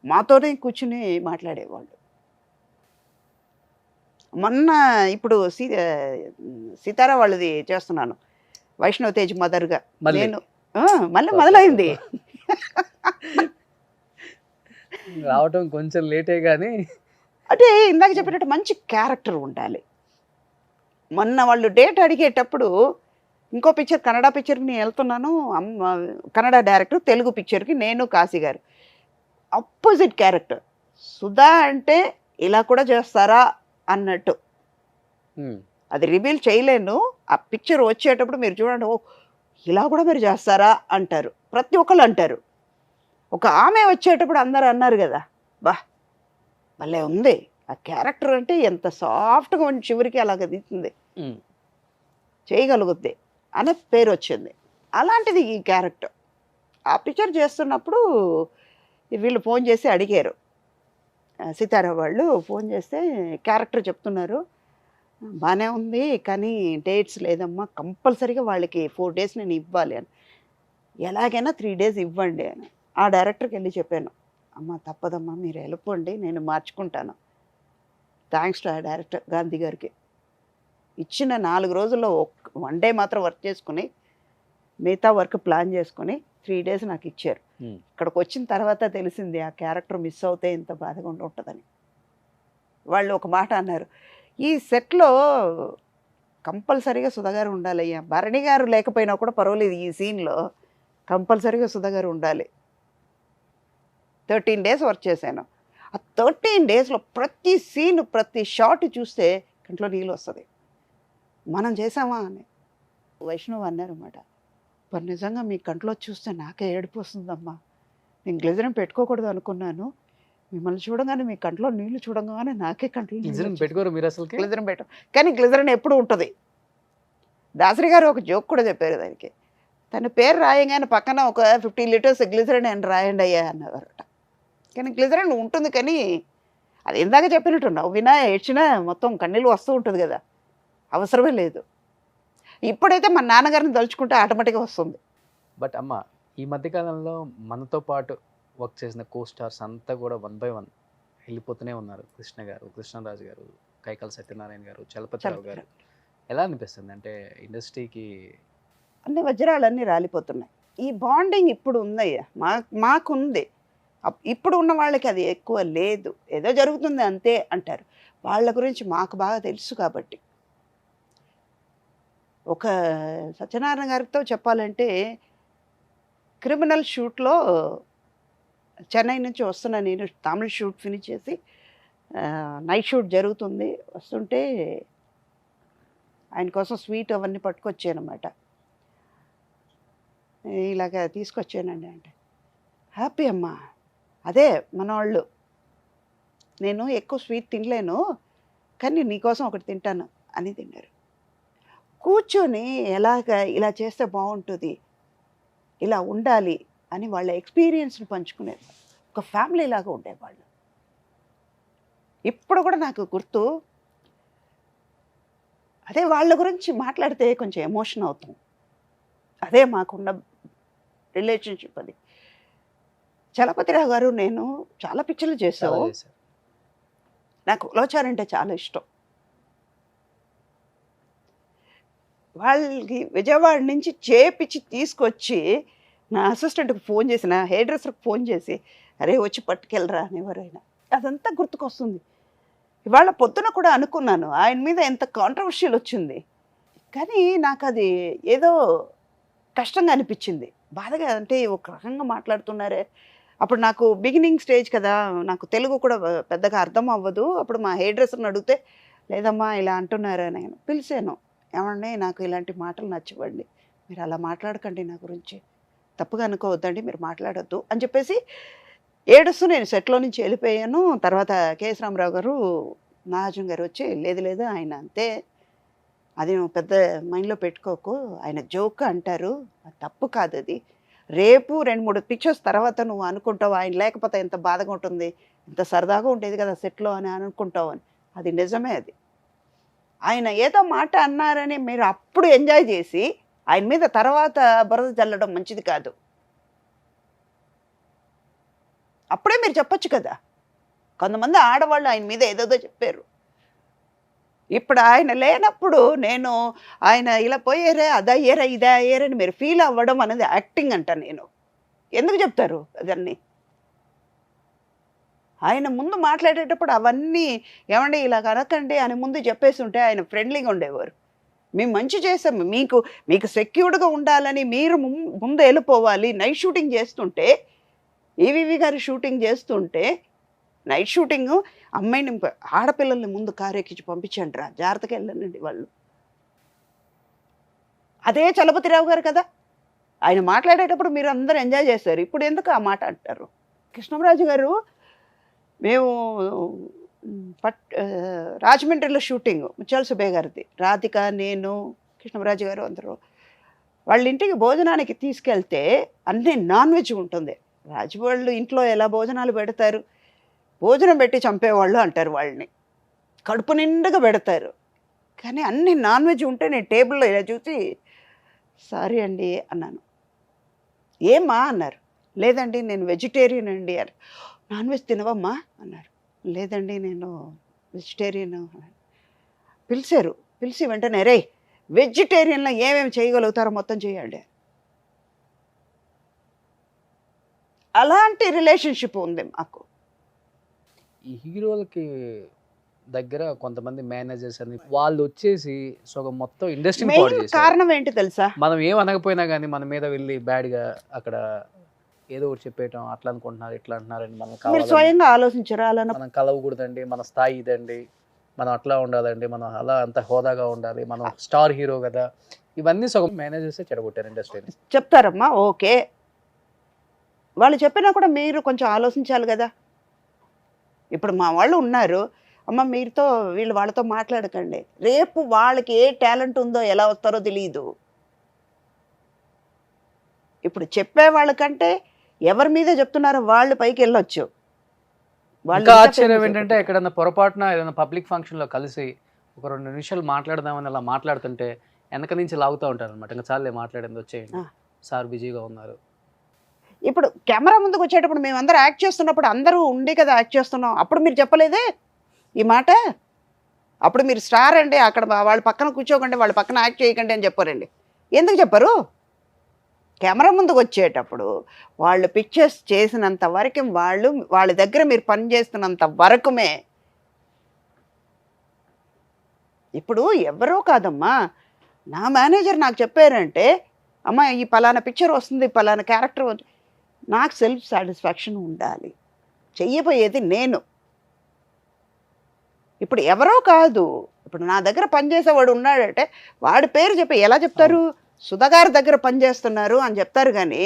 మాతోనే కూర్చుని మాట్లాడేవాళ్ళు. మొన్న ఇప్పుడు సీతారా వాళ్ళది చేస్తున్నాను, వైష్ణవ్ తేజ్ మదర్గా. నేను మళ్ళీ మొదలైంది రావటం కొంచెం లేటే కానీ, అంటే ఇందాక చెప్పినట్టు మంచి క్యారెక్టర్ ఉండాలి. మొన్న వాళ్ళు డేట్ అడిగేటప్పుడు ఇంకో పిక్చర్ కన్నడ పిక్చర్కి నేను వెళ్తున్నాను, కన్నడ డైరెక్టర్, తెలుగు పిక్చర్కి నేను కాశీ గారు, ఆపోజిట్ క్యారెక్టర్. సుధా అంటే ఇలా కూడా చేస్తారా అన్నట్టు, అది రివీల్ చేయలేను. ఆ పిక్చర్ వచ్చేటప్పుడు మీరు చూడండి, ఓ ఇలా కూడా మీరు చేస్తారా అంటారు, ప్రతి ఒక్కళ్ళు అంటారు. ఒక ఆమె వచ్చేటప్పుడు అందరూ అన్నారు కదా, బా భలే ఉంది ఆ క్యారెక్టర్, అంటే ఎంత సాఫ్ట్గా ఉండి చివరికి అలాగ తీస్తుంది, చేయగలుగుద్ది అనే పేరు వచ్చింది. అలాంటిది ఈ క్యారెక్టర్. ఆ పిక్చర్ చేస్తున్నప్పుడు వీళ్ళు ఫోన్ చేసి అడిగారు, సీతారా వాళ్ళు ఫోన్ చేస్తే క్యారెక్టర్ చెప్తున్నారు, బాగానే ఉంది కానీ డేట్స్ లేదమ్మా, కంపల్సరీగా వాళ్ళకి 4 days నేను ఇవ్వాలి అని, ఎలాగైనా 3 days ఇవ్వండి అని. ఆ డైరెక్టర్కి వెళ్ళి చెప్పాను, అమ్మ తప్పదమ్మా మీరు వెళ్ళిపోండి నేను మార్చుకుంటాను. థ్యాంక్స్ టు ఆ డైరెక్టర్ గాంధీ గారికి. ఇచ్చిన 4 రోజుల్లో 1 day మాత్రం వర్క్ చేసుకుని మిగతా వర్క్ ప్లాన్ చేసుకుని 3 days నాకు ఇచ్చారు. ఇక్కడికి వచ్చిన తర్వాత తెలిసింది ఆ క్యారెక్టర్ మిస్ అవుతే ఇంత బాధగా ఉంటుందని. వాళ్ళు ఒక మాట అన్నారు, ఈ సెట్లో కంపల్సరీగా సుధాగారు ఉండాలయ్యా. భరణి గారు లేకపోయినా కూడా పర్వాలేదు, ఈ సీన్లో కంపల్సరీగా సుధాగారు ఉండాలి. 13 days వర్క్ చేశాను. ఆ 13 daysలో ప్రతి సీన్ ప్రతి షాట్ చూస్తే కంట్లో నీళ్ళు వస్తుంది. మనం చేసామా అని వైష్ణవ్ అన్నారన్నమాట. మరి నిజంగా మీ కంట్లో చూస్తే నాకే ఏడుపు వస్తుందమ్మా, నేను గ్లిజరిన్ పెట్టుకోకూడదు అనుకున్నాను, మిమ్మల్ని చూడగానే మీ కంట్లో నీళ్లు చూడగానే నాకే కంట్లో గ్లిజరిన్ పెట్టుకోరు మీరు అసలు? గ్లిజరిన్ పెట్టు, కానీ గ్లిజరిన్ ఎప్పుడు ఉంటుంది. దాసరి గారు ఒక జోక్ కూడా చెప్పారు దానికి. తన పేరు రాయగానే పక్కన ఒక 50 liters గ్లిజరిన్ అని రాయండి అయ్యా అన్నవారట. కానీ గ్లిజరిన్ ఉంటుంది, కానీ అది ఇందాక చెప్పినట్టు నవ్వినా ఏడ్చినా మొత్తం కన్నీళ్ళు వస్తూ ఉంటుంది కదా, అవసరమే లేదు. ఇప్పుడైతే మా నాన్నగారిని తలుచుకుంటే ఆటోమేటిక్గా వస్తుంది. బట్ అమ్మ, ఈ మధ్యకాలంలో మనతో పాటు వర్క్ చేసిన కో-స్టార్స్ అంతా కూడా 1 by 1 వెళ్ళిపోతూనే ఉన్నారు. కృష్ణ గారు, కృష్ణరాజు గారు, కైకాల సత్యనారాయణ గారు, చలపతిరావు గారు. ఎలా అనిపిస్తుంది అంటే ఇండస్ట్రీకి అన్ని వజ్రాలన్నీ రాలిపోతున్నాయి. ఈ బాండింగ్ ఇప్పుడు ఉందయ్యా, మాకుంది. ఇప్పుడు ఉన్న వాళ్ళకి అది ఎక్కువ లేదు, ఏదో జరుగుతుంది అంతే అంటారు. వాళ్ళ గురించి మాకు బాగా తెలుసు కాబట్టి. ఒక సత్యనారాయణ గారితో చెప్పాలంటే, క్రిమినల్ షూట్లో చెన్నై నుంచి వస్తున్నా నేను, తమిళ షూట్ ఫినిష్ చేసి నైట్ షూట్ జరుగుతుంది, వస్తుంటే ఆయన కోసం స్వీట్ అవన్నీ పట్టుకొచ్చానమాట. ఇలాగ తీసుకొచ్చానండి అంటే, హ్యాపీ అమ్మా, అదే మనవాళ్ళు, నేను ఎక్కువ స్వీట్ తినలేను కానీ నీకోసం ఒకటి తింటాను అని తిన్నారు. కూర్చొని ఇలా చేస్తే బాగుంటుంది, ఇలా ఉండాలి అని వాళ్ళ ఎక్స్పీరియన్స్ని పంచుకునేది. ఒక ఫ్యామిలీ లాగా ఉండేవాళ్ళు. ఇప్పుడు కూడా నాకు గుర్తు, అదే వాళ్ళ గురించి మాట్లాడితే కొంచెం ఎమోషన్ అవుతాం. అదే మాకున్న రిలేషన్షిప్ అది. చలపతిరావు గారు నేను చాలా పిక్చర్లు చేసావు. నాకు ఉలవచారు అంటే చాలా ఇష్టం. వాళ్ళకి విజయవాడ నుంచి చేపించి తీసుకొచ్చి నా అసిస్టెంట్కి ఫోన్ చేసి, నా హెయిర్ డ్రెస్సర్కి ఫోన్ చేసి, అరే వచ్చి పట్టుకెళ్ళరా అని ఎవరైనా, అదంతా గుర్తుకొస్తుంది. ఇవాళ పొద్దున కూడా అనుకున్నాను ఆయన మీద ఎంత కాంట్రవర్షియల్ వచ్చింది, కానీ నాకు అది ఏదో కష్టంగా అనిపించింది, బాధగా. అంటే ఒక రకంగా మాట్లాడుతున్నారే. అప్పుడు నాకు బిగినింగ్ స్టేజ్ కదా, నాకు తెలుగు కూడా పెద్దగా అర్థం అవ్వదు. అప్పుడు మా హెయిర్ డ్రెస్సర్ని అడిగితే, లేదమ్మా ఇలా అంటున్నారా, నేను పిలిచాను, ఏమండి నాకు ఇలాంటి మాటలు నచ్చవండి, మీరు అలా మాట్లాడకండి, నా గురించి తప్పుగా అనుకోవద్దండి, మీరు మాట్లాడొద్దు అని చెప్పేసి ఏడుస్తూ నేను సెట్లో నుంచి వెళ్ళిపోయాను. తర్వాత కేఎస్ రామారావు గారు, నాగార్జున గారు వచ్చి, లేదు ఆయన అంతే, అది నువ్వు పెద్ద మైండ్లో పెట్టుకోకు, ఆయన జోక్ అంటారు, అది తప్పు కాదు, అది రేపు 2-3 పిక్చర్స్ తర్వాత నువ్వు అనుకుంటావు ఆయన లేకపోతే ఎంత బాధగా ఉంటుంది, ఎంత సరదాగా ఉండేది కదా సెట్లో అని అనుకుంటావు అని. అది నిజమే. అది ఆయన ఏదో మాట అన్నారని మీరు అప్పుడు ఎంజాయ్ చేసి ఆయన మీద తర్వాత బురద చల్లడం మంచిది కాదు. అప్పుడే మీరు చెప్పొచ్చు కదా. కొంతమంది ఆడవాళ్ళు ఆయన మీద ఏదేదో చెప్పారు. ఇప్పుడు ఆయన లేనప్పుడు నేను ఆయన ఇలా పోయారే, అదయ్యారా, ఇదే అయ్యారని మీరు ఫీల్ అవ్వడం అనేది యాక్టింగ్ అంట. నేను ఎందుకు చెప్తారు అదన్నీ? ఆయన ముందు మాట్లాడేటప్పుడు అవన్నీ ఏమండి ఇలా కనకండి అని ముందు చెప్పేసి ఉంటే ఆయన ఫ్రెండ్లీగా ఉండేవారు. మేము మంచి చేసాం, మీకు సెక్యూర్డ్గా ఉండాలని మీరు ముందు వెళ్ళిపోవాలి. నైట్ షూటింగ్ చేస్తుంటే, ఈవీవి గారు షూటింగ్ చేస్తుంటే, నైట్ షూటింగ్ అమ్మాయిని ఆడపిల్లల్ని ముందు కారు ఎక్కించి పంపించండి రా, జాగ్రత్తగా వెళ్ళండి వాళ్ళు. అదే చలపతిరావు గారు కదా, ఆయన మాట్లాడేటప్పుడు మీరు అందరూ ఎంజాయ్ చేశారు. ఇప్పుడు ఎందుకు ఆ మాట అంటారు? కృష్ణరాజు గారు, మేము రాజమండ్రిలో షూటింగ్, ముత్యాల సుబ్బయ్య గారిది, రాధిక, నేను, కృష్ణరాజు గారు అందరూ వాళ్ళ ఇంటికి భోజనానికి తీసుకెళ్తే అన్నీ నాన్ వెజ్ ఉంటుంది. రాజవాళ్ళు ఇంట్లో ఎలా భోజనాలు పెడతారు, భోజనం పెట్టి చంపేవాళ్ళు అంటారు వాళ్ళని, కడుపు నిండుగా పెడతారు. కానీ అన్ని నాన్ వెజ్ ఉంటే నేను టేబుల్లో ఇలా చూసి సారీ అండి అన్నాను. ఏమ్మా అన్నారు. లేదండి నేను వెజిటేరియన్ అండి అని. నాన్ వెజ్ తినవమ్మా అన్నారు. లేదండి నేను వెజిటేరియన్ అన్నాను. పిలిచారు, పిలిచి వెంటనే రే వెజిటేరియన్లో ఏమేమి చేయగలుగుతారో మొత్తం చేయండి. అలాంటి రిలేషన్షిప్ ఉంది మాకు. ఈ హీరోలకి దగ్గర కొంతమంది మేనేజర్స్ అని వాళ్ళు వచ్చేసి సగం మొత్తం ఇండస్ట్రీ పాడు మెయిన్ చేశారు. కారణం ఏంటి తెలుసా? మనం ఏం అనకపోయినా కానీ మన మీద వెళ్ళి బ్యాడ్గా అక్కడ ఏదో ఒకటి చెప్పేయటం, అట్లా అనుకుంటున్నారు ఇట్లా అంటున్నారండి, మనం మీరు కావాలి స్వయంగా ఆలోచించరా అలా? మనం కలవకూడదండి, మన స్థాయి ఇదండి, మనం అట్లా ఉండాలండి, మనం అలా అంత హోదాగా ఉండాలి, మనం స్టార్ హీరో కదా, ఇవన్నీ సగం మేనేజర్సే చెడగొట్టారు ఇండస్ట్రీని. చెప్తారమ్మా, ఓకే, వాళ్ళు చెప్పినా కూడా మీరు కొంచెం ఆలోచించాలి కదా. ఇప్పుడు మా వాళ్ళు ఉన్నారు, అమ్మ మీరుతో వీళ్ళు వాళ్ళతో మాట్లాడకండి, రేపు వాళ్ళకి ఏ టాలెంట్ ఉందో ఎలా వస్తారో తెలియదు. ఇప్పుడు చెప్పే వాళ్ళకంటే ఎవరి మీద చెప్తున్నారో వాళ్ళు పైకి వెళ్ళొచ్చు. ఇంకా ఆశ్చర్యం ఏంటంటే ఎక్కడన్నా పొరపాటున ఏదైనా పబ్లిక్ ఫంక్షన్లో కలిసి ఒక 2 నిమిషాలు మాట్లాడదామని అలా మాట్లాడుతుంటే వెనక నుంచి లాగుతూ ఉంటారు అనమాట. ఇంకా చాలే మాట్లాడింది, వచ్చేయండి సార్ బిజీగా ఉన్నారు. ఇప్పుడు కెమెరా ముందుకు వచ్చేటప్పుడు మేమందరూ యాక్ట్ చేస్తున్నప్పుడు అందరూ ఉండి కదా యాక్ట్ చేస్తున్నాం, అప్పుడు మీరు చెప్పలేదే ఈ మాట? అప్పుడు మీరు స్టార్ అండి, అక్కడ వాళ్ళ పక్కన కూర్చోకండి, వాళ్ళ పక్కన యాక్ట్ చేయకండి అని చెప్పారండి. ఎందుకు చెప్పరు? కెమెరా ముందుకు వచ్చేటప్పుడు వాళ్ళు పిక్చర్స్ చేసినంత వరకు, వాళ్ళ దగ్గర మీరు పని చేస్తున్నంత వరకుమే. ఇప్పుడు ఎవరో కాదమ్మా, నా మేనేజర్ నాకు చెప్పారంటే, అమ్మ ఈ పలానా పిక్చర్ వస్తుంది, పలానా క్యారెక్టర్, నాకు సెల్ఫ్ సాటిస్ఫాక్షన్ ఉండాలి, చెయ్యబోయేది నేను. ఇప్పుడు ఎవరో కాదు, ఇప్పుడు నా దగ్గర పనిచేసేవాడు ఉన్నాడంటే వాడి పేరు చెప్పి ఎలా చెప్తారు? సుధాగారి దగ్గర పనిచేస్తున్నారు అని చెప్తారు. కానీ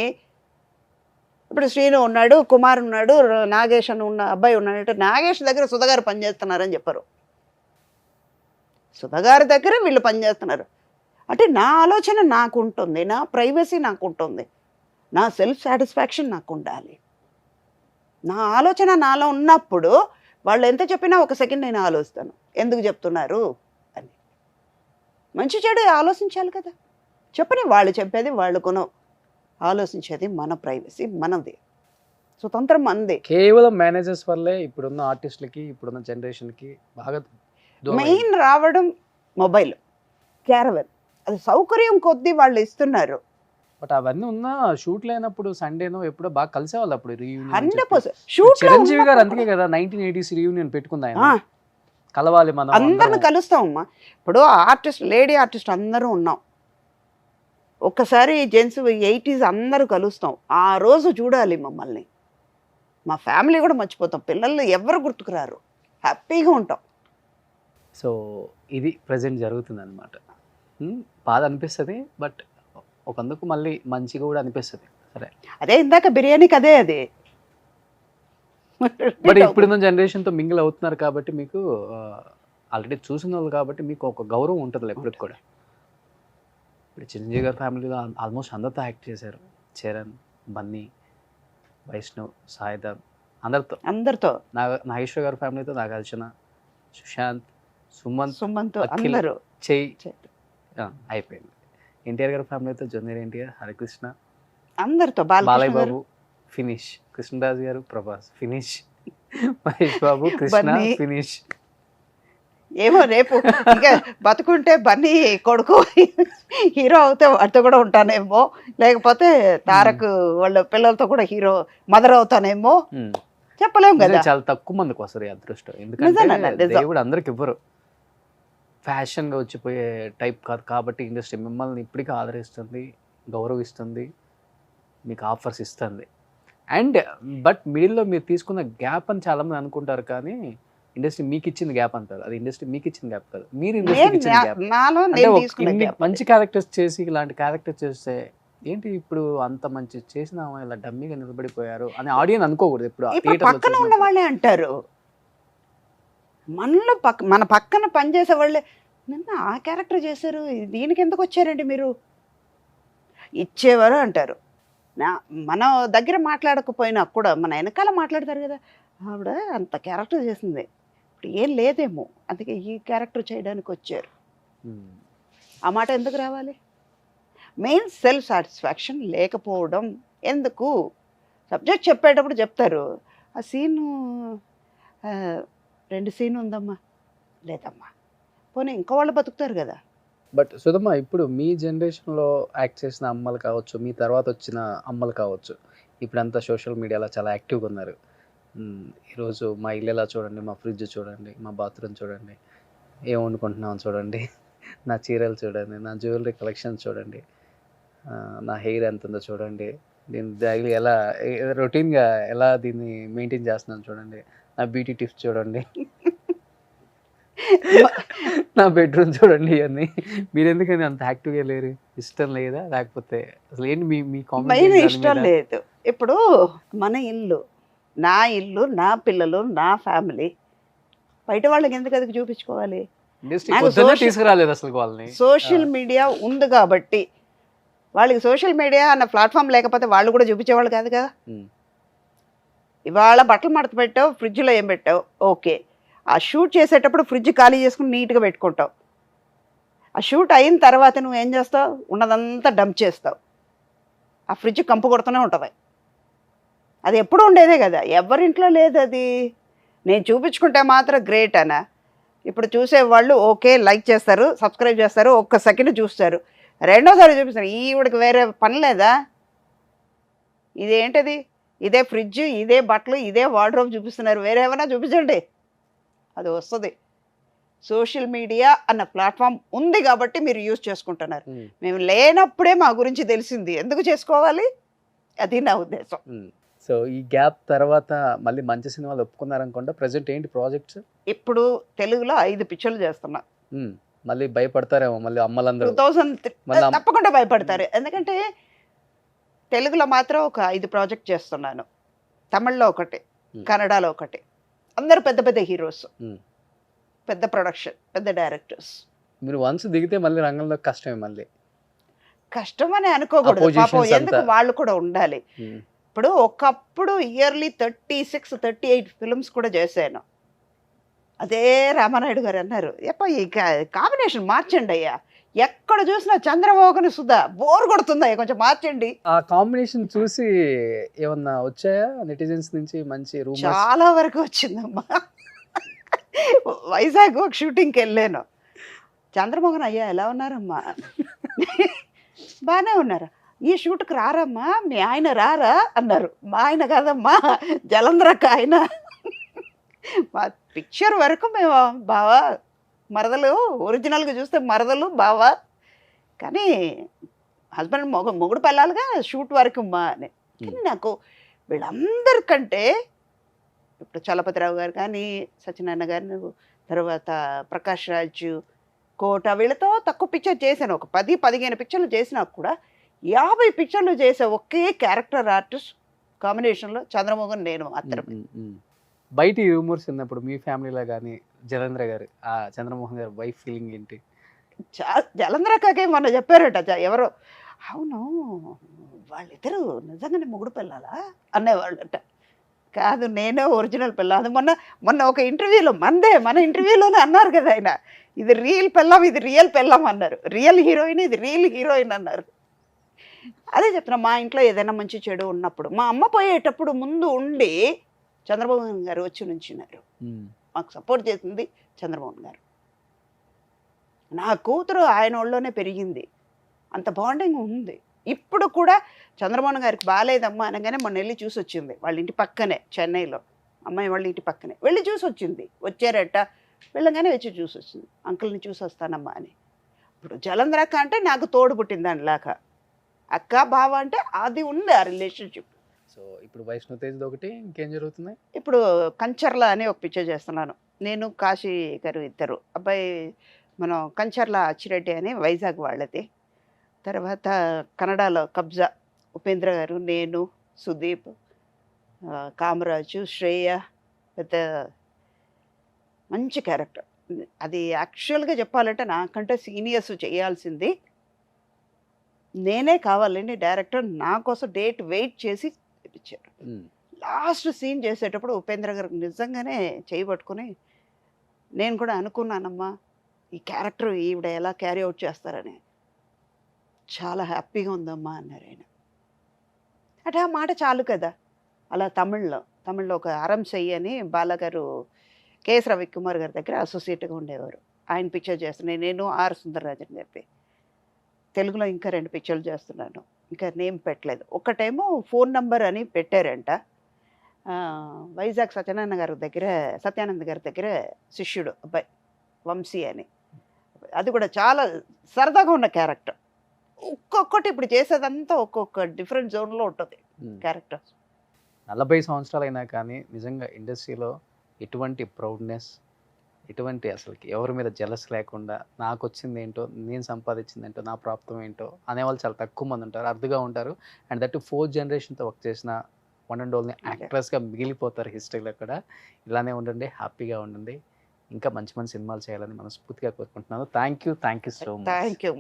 ఇప్పుడు శ్రీను ఉన్నాడు, కుమార్ ఉన్నాడు, నాగేష్ అని ఉన్న అబ్బాయి ఉన్నాడంటే నాగేష్ దగ్గర సుధాగారు పనిచేస్తున్నారని చెప్పరు. సుధాగారి దగ్గర వీళ్ళు పనిచేస్తున్నారు అంటే నా ఆలోచన నాకు ఉంటుంది, నా ప్రైవసీ నాకు ఉంటుంది, నా సెల్ఫ్ సాటిస్ఫాక్షన్ నాకు ఉండాలి. నా ఆలోచన నాలో ఉన్నప్పుడు వాళ్ళు ఎంత చెప్పినా ఒక సెకండ్ నేను ఆలోచిస్తాను, ఎందుకు చెప్తున్నారు అని. మంచి చెడు ఆలోచించాలి కదా. చెప్పని వాళ్ళు చెప్పేది వాళ్ళు ఆలోచించేది మన ప్రైవసీ మనది, స్వతంత్రం మనది. కేవలం మేనేజర్స్ వల్లే ఇప్పుడున్న ఆర్టిస్టులకి, ఇప్పుడున్న జనరేషన్కి బాగా మెయిన్ రావడం మొబైల్, క్యారవెన్, అది సౌకర్యం కొద్దీ వాళ్ళు ఇస్తున్నారు. బట్ అవన్నీ ఉన్న షూట్ లేనప్పుడు సండేనో ఎప్పుడో బాగా కలిసేవాళ్ళు. అప్పుడు 100% షూట్ చిరంజీవి గారు అందుకే కదా 1980s రీయూనియన్ పెట్టుకుంది ఆయన, కలవాలి మనం అందరిని కలుస్తామమ్మా. ఇప్పుడు ఆర్టిస్ట్, లేడీ ఆర్టిస్ట్ అందరూ ఉన్నాం, ఒక్కసారి జెంట్స్ 80s అందరూ కలుస్తాం, ఆ రోజు చూడాలి మమ్మల్ని. మా ఫ్యామిలీ కూడా మర్చిపోతాం, పిల్లలు ఎవరు గుర్తుకురారు, హ్యాపీగా ఉంటాం. సో ఇది ప్రజెంట్ జరుగుతుంది అనమాట. బాధ అనిపిస్తుంది, బట్ ఒకందుకు మళ్ళీ మంచిగా కూడా అనిపిస్తుంది. సరే, అదే ఇందాక బిర్యానీకి అదే అది. బట్ ఇప్పుడున్న జనరేషన్తో మింగిల్ అవుతున్నారు కాబట్టి మీకు ఆల్రెడీ చూసిన వాళ్ళు కాబట్టి మీకు ఒక గౌరవం ఉంటుంది ఎప్పటికి కూడా. ఇప్పుడు చిరంజీవి గారి ఫ్యామిలీలో ఆల్మోస్ట్ అందరితో యాక్ట్ చేశారు. చరణ్, బన్నీ, వైష్ణవ్, సాయిధమ్, అందరితో. నాగేశ్వర గారి ఫ్యామిలీతో నాగార్జున, సుశాంత్, సుమంత్ అందరూ అయిపోయింది. ఎన్టీఆర్ గారి ఫ్యామిలీతో జూనియర్ ఎన్టీఆర్, హరికృష్ణ, అందరితో, బాలయ్య బాబు ఫినిష్, కృష్ణరాజు గారు, ప్రభాస్ ఫినిష్, మహేష్ బాబు, కృష్ణ ఫినిష్. ఏమో రేపు ఇంకా బతుకుంటే బన్నీ కొడుకు హీరో అవుతే వాటితో కూడా ఉంటానేమో, లేకపోతే తారక్ వాళ్ళ పిల్లలతో కూడా హీరో మదర్ అవుతానేమో, చెప్పలేము కదా. చాలా తక్కువ మందికి వస్తారు అదృష్టం, ఎందుకంటే దేవుడు అందరికి ఇవ్వరు. ఫ్యాషన్గా వచ్చిపోయే టైప్ కాదు కాబట్టి ఇండస్ట్రీ మిమ్మల్ని ఇప్పటికీ ఆదరిస్తుంది, గౌరవిస్తుంది, మీకు ఆఫర్స్ ఇస్తుంది. అండ్ బట్ మిడిల్లో మీరు తీసుకున్న గ్యాప్ అని చాలామంది అనుకుంటారు, కానీ ఇండస్ట్రీ మీకు ఇచ్చిన గ్యాప్ అంటారు. అది ఇండస్ట్రీ మీకు ఇచ్చిన గ్యాప్ కాదు, మీరు ఇండస్ట్రీకి ఇచ్చిన గ్యాప్. మంచి క్యారెక్టర్స్ చేసి ఇలాంటి క్యారెక్టర్స్ చేస్తే ఏంటి ఇప్పుడు అంత మంచి చేసిన ఇలా డమ్మీగా నిలబడిపోయారు అని ఆడియన్స్ అనుకోకూడదు. ఇప్పుడు పక్కన ఉన్న వాళ్ళే అంటారు, మనలో మన పక్కన పనిచేసే వాళ్ళే, నిన్న ఆ క్యారెక్టర్ చేశారు, దీనికి ఎందుకు వచ్చారండి మీరు, ఇచ్చేవారు అంటారు. మన దగ్గర మాట్లాడకపోయినా కూడా మన వెనకాల మాట్లాడతారు కదా, ఆవిడ అంత క్యారెక్టర్ చేసింది, ఇప్పుడు ఏం లేదేమో అందుకే ఈ క్యారెక్టర్ చేయడానికి వచ్చారు. ఆ మాట ఎందుకు రావాలి? మెయిన్ సెల్ఫ్ సాటిస్ఫాక్షన్ లేకపోవడం. ఎందుకు? సబ్జెక్ట్ చెప్పేటప్పుడు చెప్తారు, ఆ సీను 2 సీన్ ఉందమ్మా, లేదమ్మా, పోనీ ఇంకో వాళ్ళు బతుకుతారు కదా. బట్ సుధమ్మ, ఇప్పుడు మీ జనరేషన్లో యాక్ట్ చేసిన అమ్మలు కావచ్చు, మీ తర్వాత వచ్చిన అమ్మలు కావచ్చు, ఇప్పుడంతా సోషల్ మీడియాలో చాలా యాక్టివ్గా ఉన్నారు. ఈరోజు మా ఇల్లు ఎలా చూడండి, మా ఫ్రిడ్జ్ చూడండి, మా బాత్రూమ్ చూడండి, ఏం వండుకుంటున్నాం చూడండి, నా చీరలు చూడండి, నా జ్యువెలరీ కలెక్షన్ చూడండి, నా హెయిర్ ఎంత ఉందో చూడండి, నేను డైలీ ఎలా రొటీన్గా ఎలా దీన్ని మెయింటైన్ చేస్తున్నాను చూడండి, నా బ్యూటీ టిప్స్ చూడండి, నా బెడ్రూమ్ చూడండి. ఇవన్నీ మీరు ఎందుకని అంత యాక్టివ్గా లేరు? ఇష్టం లేదా లేకపోతే అసలు ఏంటి మీ మీ మెయిన్ కామెంట్ ఇష్టం లేదు. ఇప్పుడు మన ఇల్లు, నా ఇల్లు, నా పిల్లలు, నా ఫ్యామిలీ, బయట వాళ్ళకి ఎందుకు అది చూపించుకోవాలి? నాకు తీసుకురాలేదు అసలు వాళ్ళని. సోషల్ మీడియా ఉంది కాబట్టి వాళ్ళకి సోషల్ మీడియా అన్న ప్లాట్ఫామ్ లేకపోతే వాళ్ళు కూడా చూపించేవాళ్ళు కాదు కదా. ఇవాళ బట్టలు మడత పెట్టావు, ఫ్రిడ్జ్లో ఏం పెట్టావు, ఓకే. ఆ షూట్ చేసేటప్పుడు ఫ్రిడ్జ్ ఖాళీ చేసుకుని నీట్గా పెట్టుకుంటావు. ఆ షూట్ అయిన తర్వాత నువ్వు ఏం చేస్తావు? ఉన్నదంతా డంప్ చేస్తావు. ఆ ఫ్రిడ్జ్ కంపు కొడుతూనే ఉంటుంది. అది ఎప్పుడు ఉండేదే కదా, ఎవరింట్లో లేదు అది. నేను చూపించుకుంటే మాత్రం గ్రేట్ అనా? ఇప్పుడు చూసేవాళ్ళు ఓకే లైక్ చేస్తారు, సబ్స్క్రైబ్ చేస్తారు, ఒక్క సెకండ్ చూస్తారు, రెండోసారి చూపిస్తారు. ఈవిడికి వేరే పని లేదా? ఇదేంటది? ఇదే ఫ్రిడ్జ్, ఇదే బట్టలు, ఇదే వార్డ్రోబ్ చూపిస్తున్నారు, వేరే ఏమైనా చూపించండి, అది వస్తుంది. సోషల్ మీడియా అన్న ప్లాట్ఫామ్ ఉంది కాబట్టి మీరు యూజ్ చేసుకుంటున్నారు. మేము లేనప్పుడే మా గురించి తెలిసింది, ఎందుకు చేసుకోవాలి? అది నా ఉద్దేశం. సో ఈ గ్యాప్ తర్వాత మళ్ళీ మంచి సినిమాలు ఒప్పుకున్నారనుకుంటా. ప్రజెంట్ ఏంటి ప్రాజెక్ట్స్? ఇప్పుడు తెలుగులో 5 పిక్చర్లు చేస్తున్నా. మళ్ళీ భయపడతారేమో మళ్ళీ అమ్మలందరూ? 2003 తప్పకుండా భయపడతారు. ఎందుకంటే తెలుగులో మాత్రం ఒక 5 ప్రాజెక్ట్ చేస్తున్నాను. తమిళ్లో ఒకటి, కన్నడలో ఒకటి. అందరూ పెద్ద పెద్ద హీరోస్, పెద్ద ప్రొడక్షన్, పెద్ద డైరెక్టర్స్. మీరు వన్స్ దిగితే మళ్ళీ రంగంలో కష్టమే. మళ్ళీ కష్టం అని అనుకోకూడదు పాపం, ఎందుకు వాళ్ళు కూడా ఉండాలి. ఇప్పుడు ఒకప్పుడు ఇయర్లీ 36-38 ఫిల్మ్స్ కూడా చేశాను. అదే రామానాయుడు గారు అన్నారు, ఎప్ప ఈ కాంబినేషన్ మార్చండి అయ్యా, ఎక్కడ చూసినా చంద్రమోహన్ సుధా బోర్ కొడుతుందా, కొంచెం మార్చండి. ఆ కాంబినేషన్ చూసి ఏమన్నా వచ్చాయా నెటిజన్స్ నుంచి మంచి రూమర్స్? చాలా వరకు వచ్చిందమ్మా. వైజాగ్ ఒక షూటింగ్కి వెళ్ళాను. చంద్రమోహన్ అయ్యా ఎలా ఉన్నారమ్మా? బాగానే ఉన్నారా? ఈ షూట్కి రారమ్మా, మీ ఆయన రారా అన్నారు. మా ఆయన కాదమ్మా, జలంధ్రక్క ఆయన. మా పిక్చర్ వరకు మేము బావా మరదలు, ఒరిజినల్గా చూస్తే మరదలు బావా, కానీ హస్బెండ్ మొగుడు పెళ్ళాలిగా షూట్ వరకు మా అని. కానీ నాకు వీళ్ళందరికంటే ఇప్పుడు చలపతిరావు గారు కానీ, సత్యనారాయణ గారు, తర్వాత ప్రకాష్ రాజు, కోట, వీళ్ళతో తక్కువ పిక్చర్ చేశాను. ఒక 10-15 పిక్చర్లు చేసినా కూడా 50 పిక్చర్లు చేసే ఒకే క్యారెక్టర్ ఆర్టిస్ట్ కాంబినేషన్లో చంద్రమోహన్ నేను మాత్రమే. బయట ఈ రూమర్స్ ఉన్నప్పుడు మీ ఫ్యామిలీలో కానీ జలంధ్ర గారు, ఆ చంద్రమోహన్ గారు వైఫ్ ఫీలింగ్ ఏంటి? జలంధ్రకే మొన్న చెప్పారట ఎవరో, అవును వాళ్ళిద్దరూ నిజంగానే మొగుడు పిల్లాలా అనేవాళ్ళట. కాదు, నేనే ఒరిజినల్ పిల్ల. అది మొన్న ఒక ఇంటర్వ్యూలో మన ఇంటర్వ్యూలోనే అన్నారు కదా ఆయన, ఇది రియల్ పిల్లం, ఇది రియల్ పిల్లం అన్నారు. రియల్ హీరోయిన్, ఇది రియల్ హీరోయిన్ అన్నారు. అదే చెప్తున్నా, మా ఇంట్లో ఏదైనా మంచి చెడు ఉన్నప్పుడు, మా అమ్మ పోయేటప్పుడు ముందు ఉండి చంద్రమోహన్ గారు వచ్చి నుంచున్నారు. మాకు సపోర్ట్ చేసింది చంద్రమోహన్ గారు. నా కూతురు ఆయన ఒళ్ళోనే పెరిగింది, అంత బాండింగ్ ఉంది. ఇప్పుడు కూడా చంద్రమోహన్ గారికి బాగాలేదమ్మా అనగానే మొన్న వెళ్ళి చూసి వచ్చింది. వాళ్ళ ఇంటి పక్కనే, చెన్నైలో అమ్మాయి వాళ్ళ ఇంటి పక్కనే వెళ్ళి చూసి వచ్చింది. వచ్చారట, వెళ్ళగానే వచ్చి చూసి వచ్చింది, అంకుల్ని చూసి వస్తానమ్మా అని. ఇప్పుడు జలంధ్రక్క అంటే నాకు తోడు పుట్టింది దానిలాగా, అక్క బావ అంటే అది ఉంది ఆ రిలేషన్షిప్. సో ఇప్పుడు వైష్ణవ్ తేజ్ ఒకటి, ఇంకేం జరుగుతుంది? ఇప్పుడు కంచర్ల అని ఒక పిక్చర్ చేస్తున్నాను నేను, కాశీ గారు ఇద్దరు. అబ్బాయి మనం కంచర్ల అచ్చిరెడ్డి అని వైజాగ్ వాళ్ళది. తర్వాత కన్నడలో కబ్జా, ఉపేంద్ర గారు, నేను, సుదీప్, కామరాజు, శ్రేయ, పెద్ద మంచి క్యారెక్టర్. అది యాక్చువల్గా చెప్పాలంటే నాకంటే సీనియర్స్ చేయాల్సింది. నేనే కావాలండి డైరెక్టర్ నా కోసం డేట్ వెయిట్ చేసి ఇచ్చారు. లాస్ట్ సీన్ చేసేటప్పుడు ఉపేంద్ర గారు నిజంగానే చేయబట్టుకుని, నేను కూడా అనుకున్నానమ్మా ఈ క్యారెక్టర్ ఈవిడ ఎలా క్యారీ అవుట్ చేస్తారని. చాలా హ్యాపీగా ఉందమ్మా అన్నారు ఆయన. అంటే ఆ మాట చాలు కదా. అలా తమిళ్లో ఒక అరం చెయ్యి అని బాలగారు, కేఎస్ రవికుమార్ గారి దగ్గర అసోసియేట్గా ఉండేవారు. ఆయన పిక్చర్ చేస్తున్నాను నేను, ఆర్ సుందరరాజన్ గారి. తెలుగులో ఇంకా 2 పిక్చర్లు చేస్తున్నాను, ఇంకా నేమ్ పెట్టలేదు. ఒకటేమో ఫోన్ నంబర్ అని పెట్టారంట, వైజాగ్ సత్యానంద గారి దగ్గర శిష్యుడు అబ్బాయి వంశీ అని. అది కూడా చాలా సరదాగా ఉన్న క్యారెక్టర్. ఒక్కొక్కటి ఇప్పుడు చేసేదంతా ఒక్కొక్క డిఫరెంట్ జోన్లో ఉంటుంది క్యారెక్టర్. 40 సంవత్సరాలైనా కానీ నిజంగా ఇండస్ట్రీలో ఎటువంటి ప్రౌడ్నెస్, ఎటువంటి అసలుకి ఎవరి మీద జలస్ లేకుండా నాకు వచ్చింది ఏంటో, నేను సంపాదించింది ఏంటో, నా ప్రాప్తం ఏంటో అనేవాళ్ళు చాలా తక్కువ మంది ఉంటారు, అరుదుగా ఉంటారు. అండ్ దట్ 4th జనరేషన్తో వర్క్ చేసిన వన్ అండ్ ఓన్లీ యాక్ట్రెస్గా మిగిలిపోతారు హిస్టరీలో కూడా. ఇలానే ఉండండి, హ్యాపీగా ఉండండి, ఇంకా మంచి మంచి సినిమాలు చేయాలని మనస్ఫూర్తిగా కోరుకుంటున్నాను. Thank you so much. Thank you.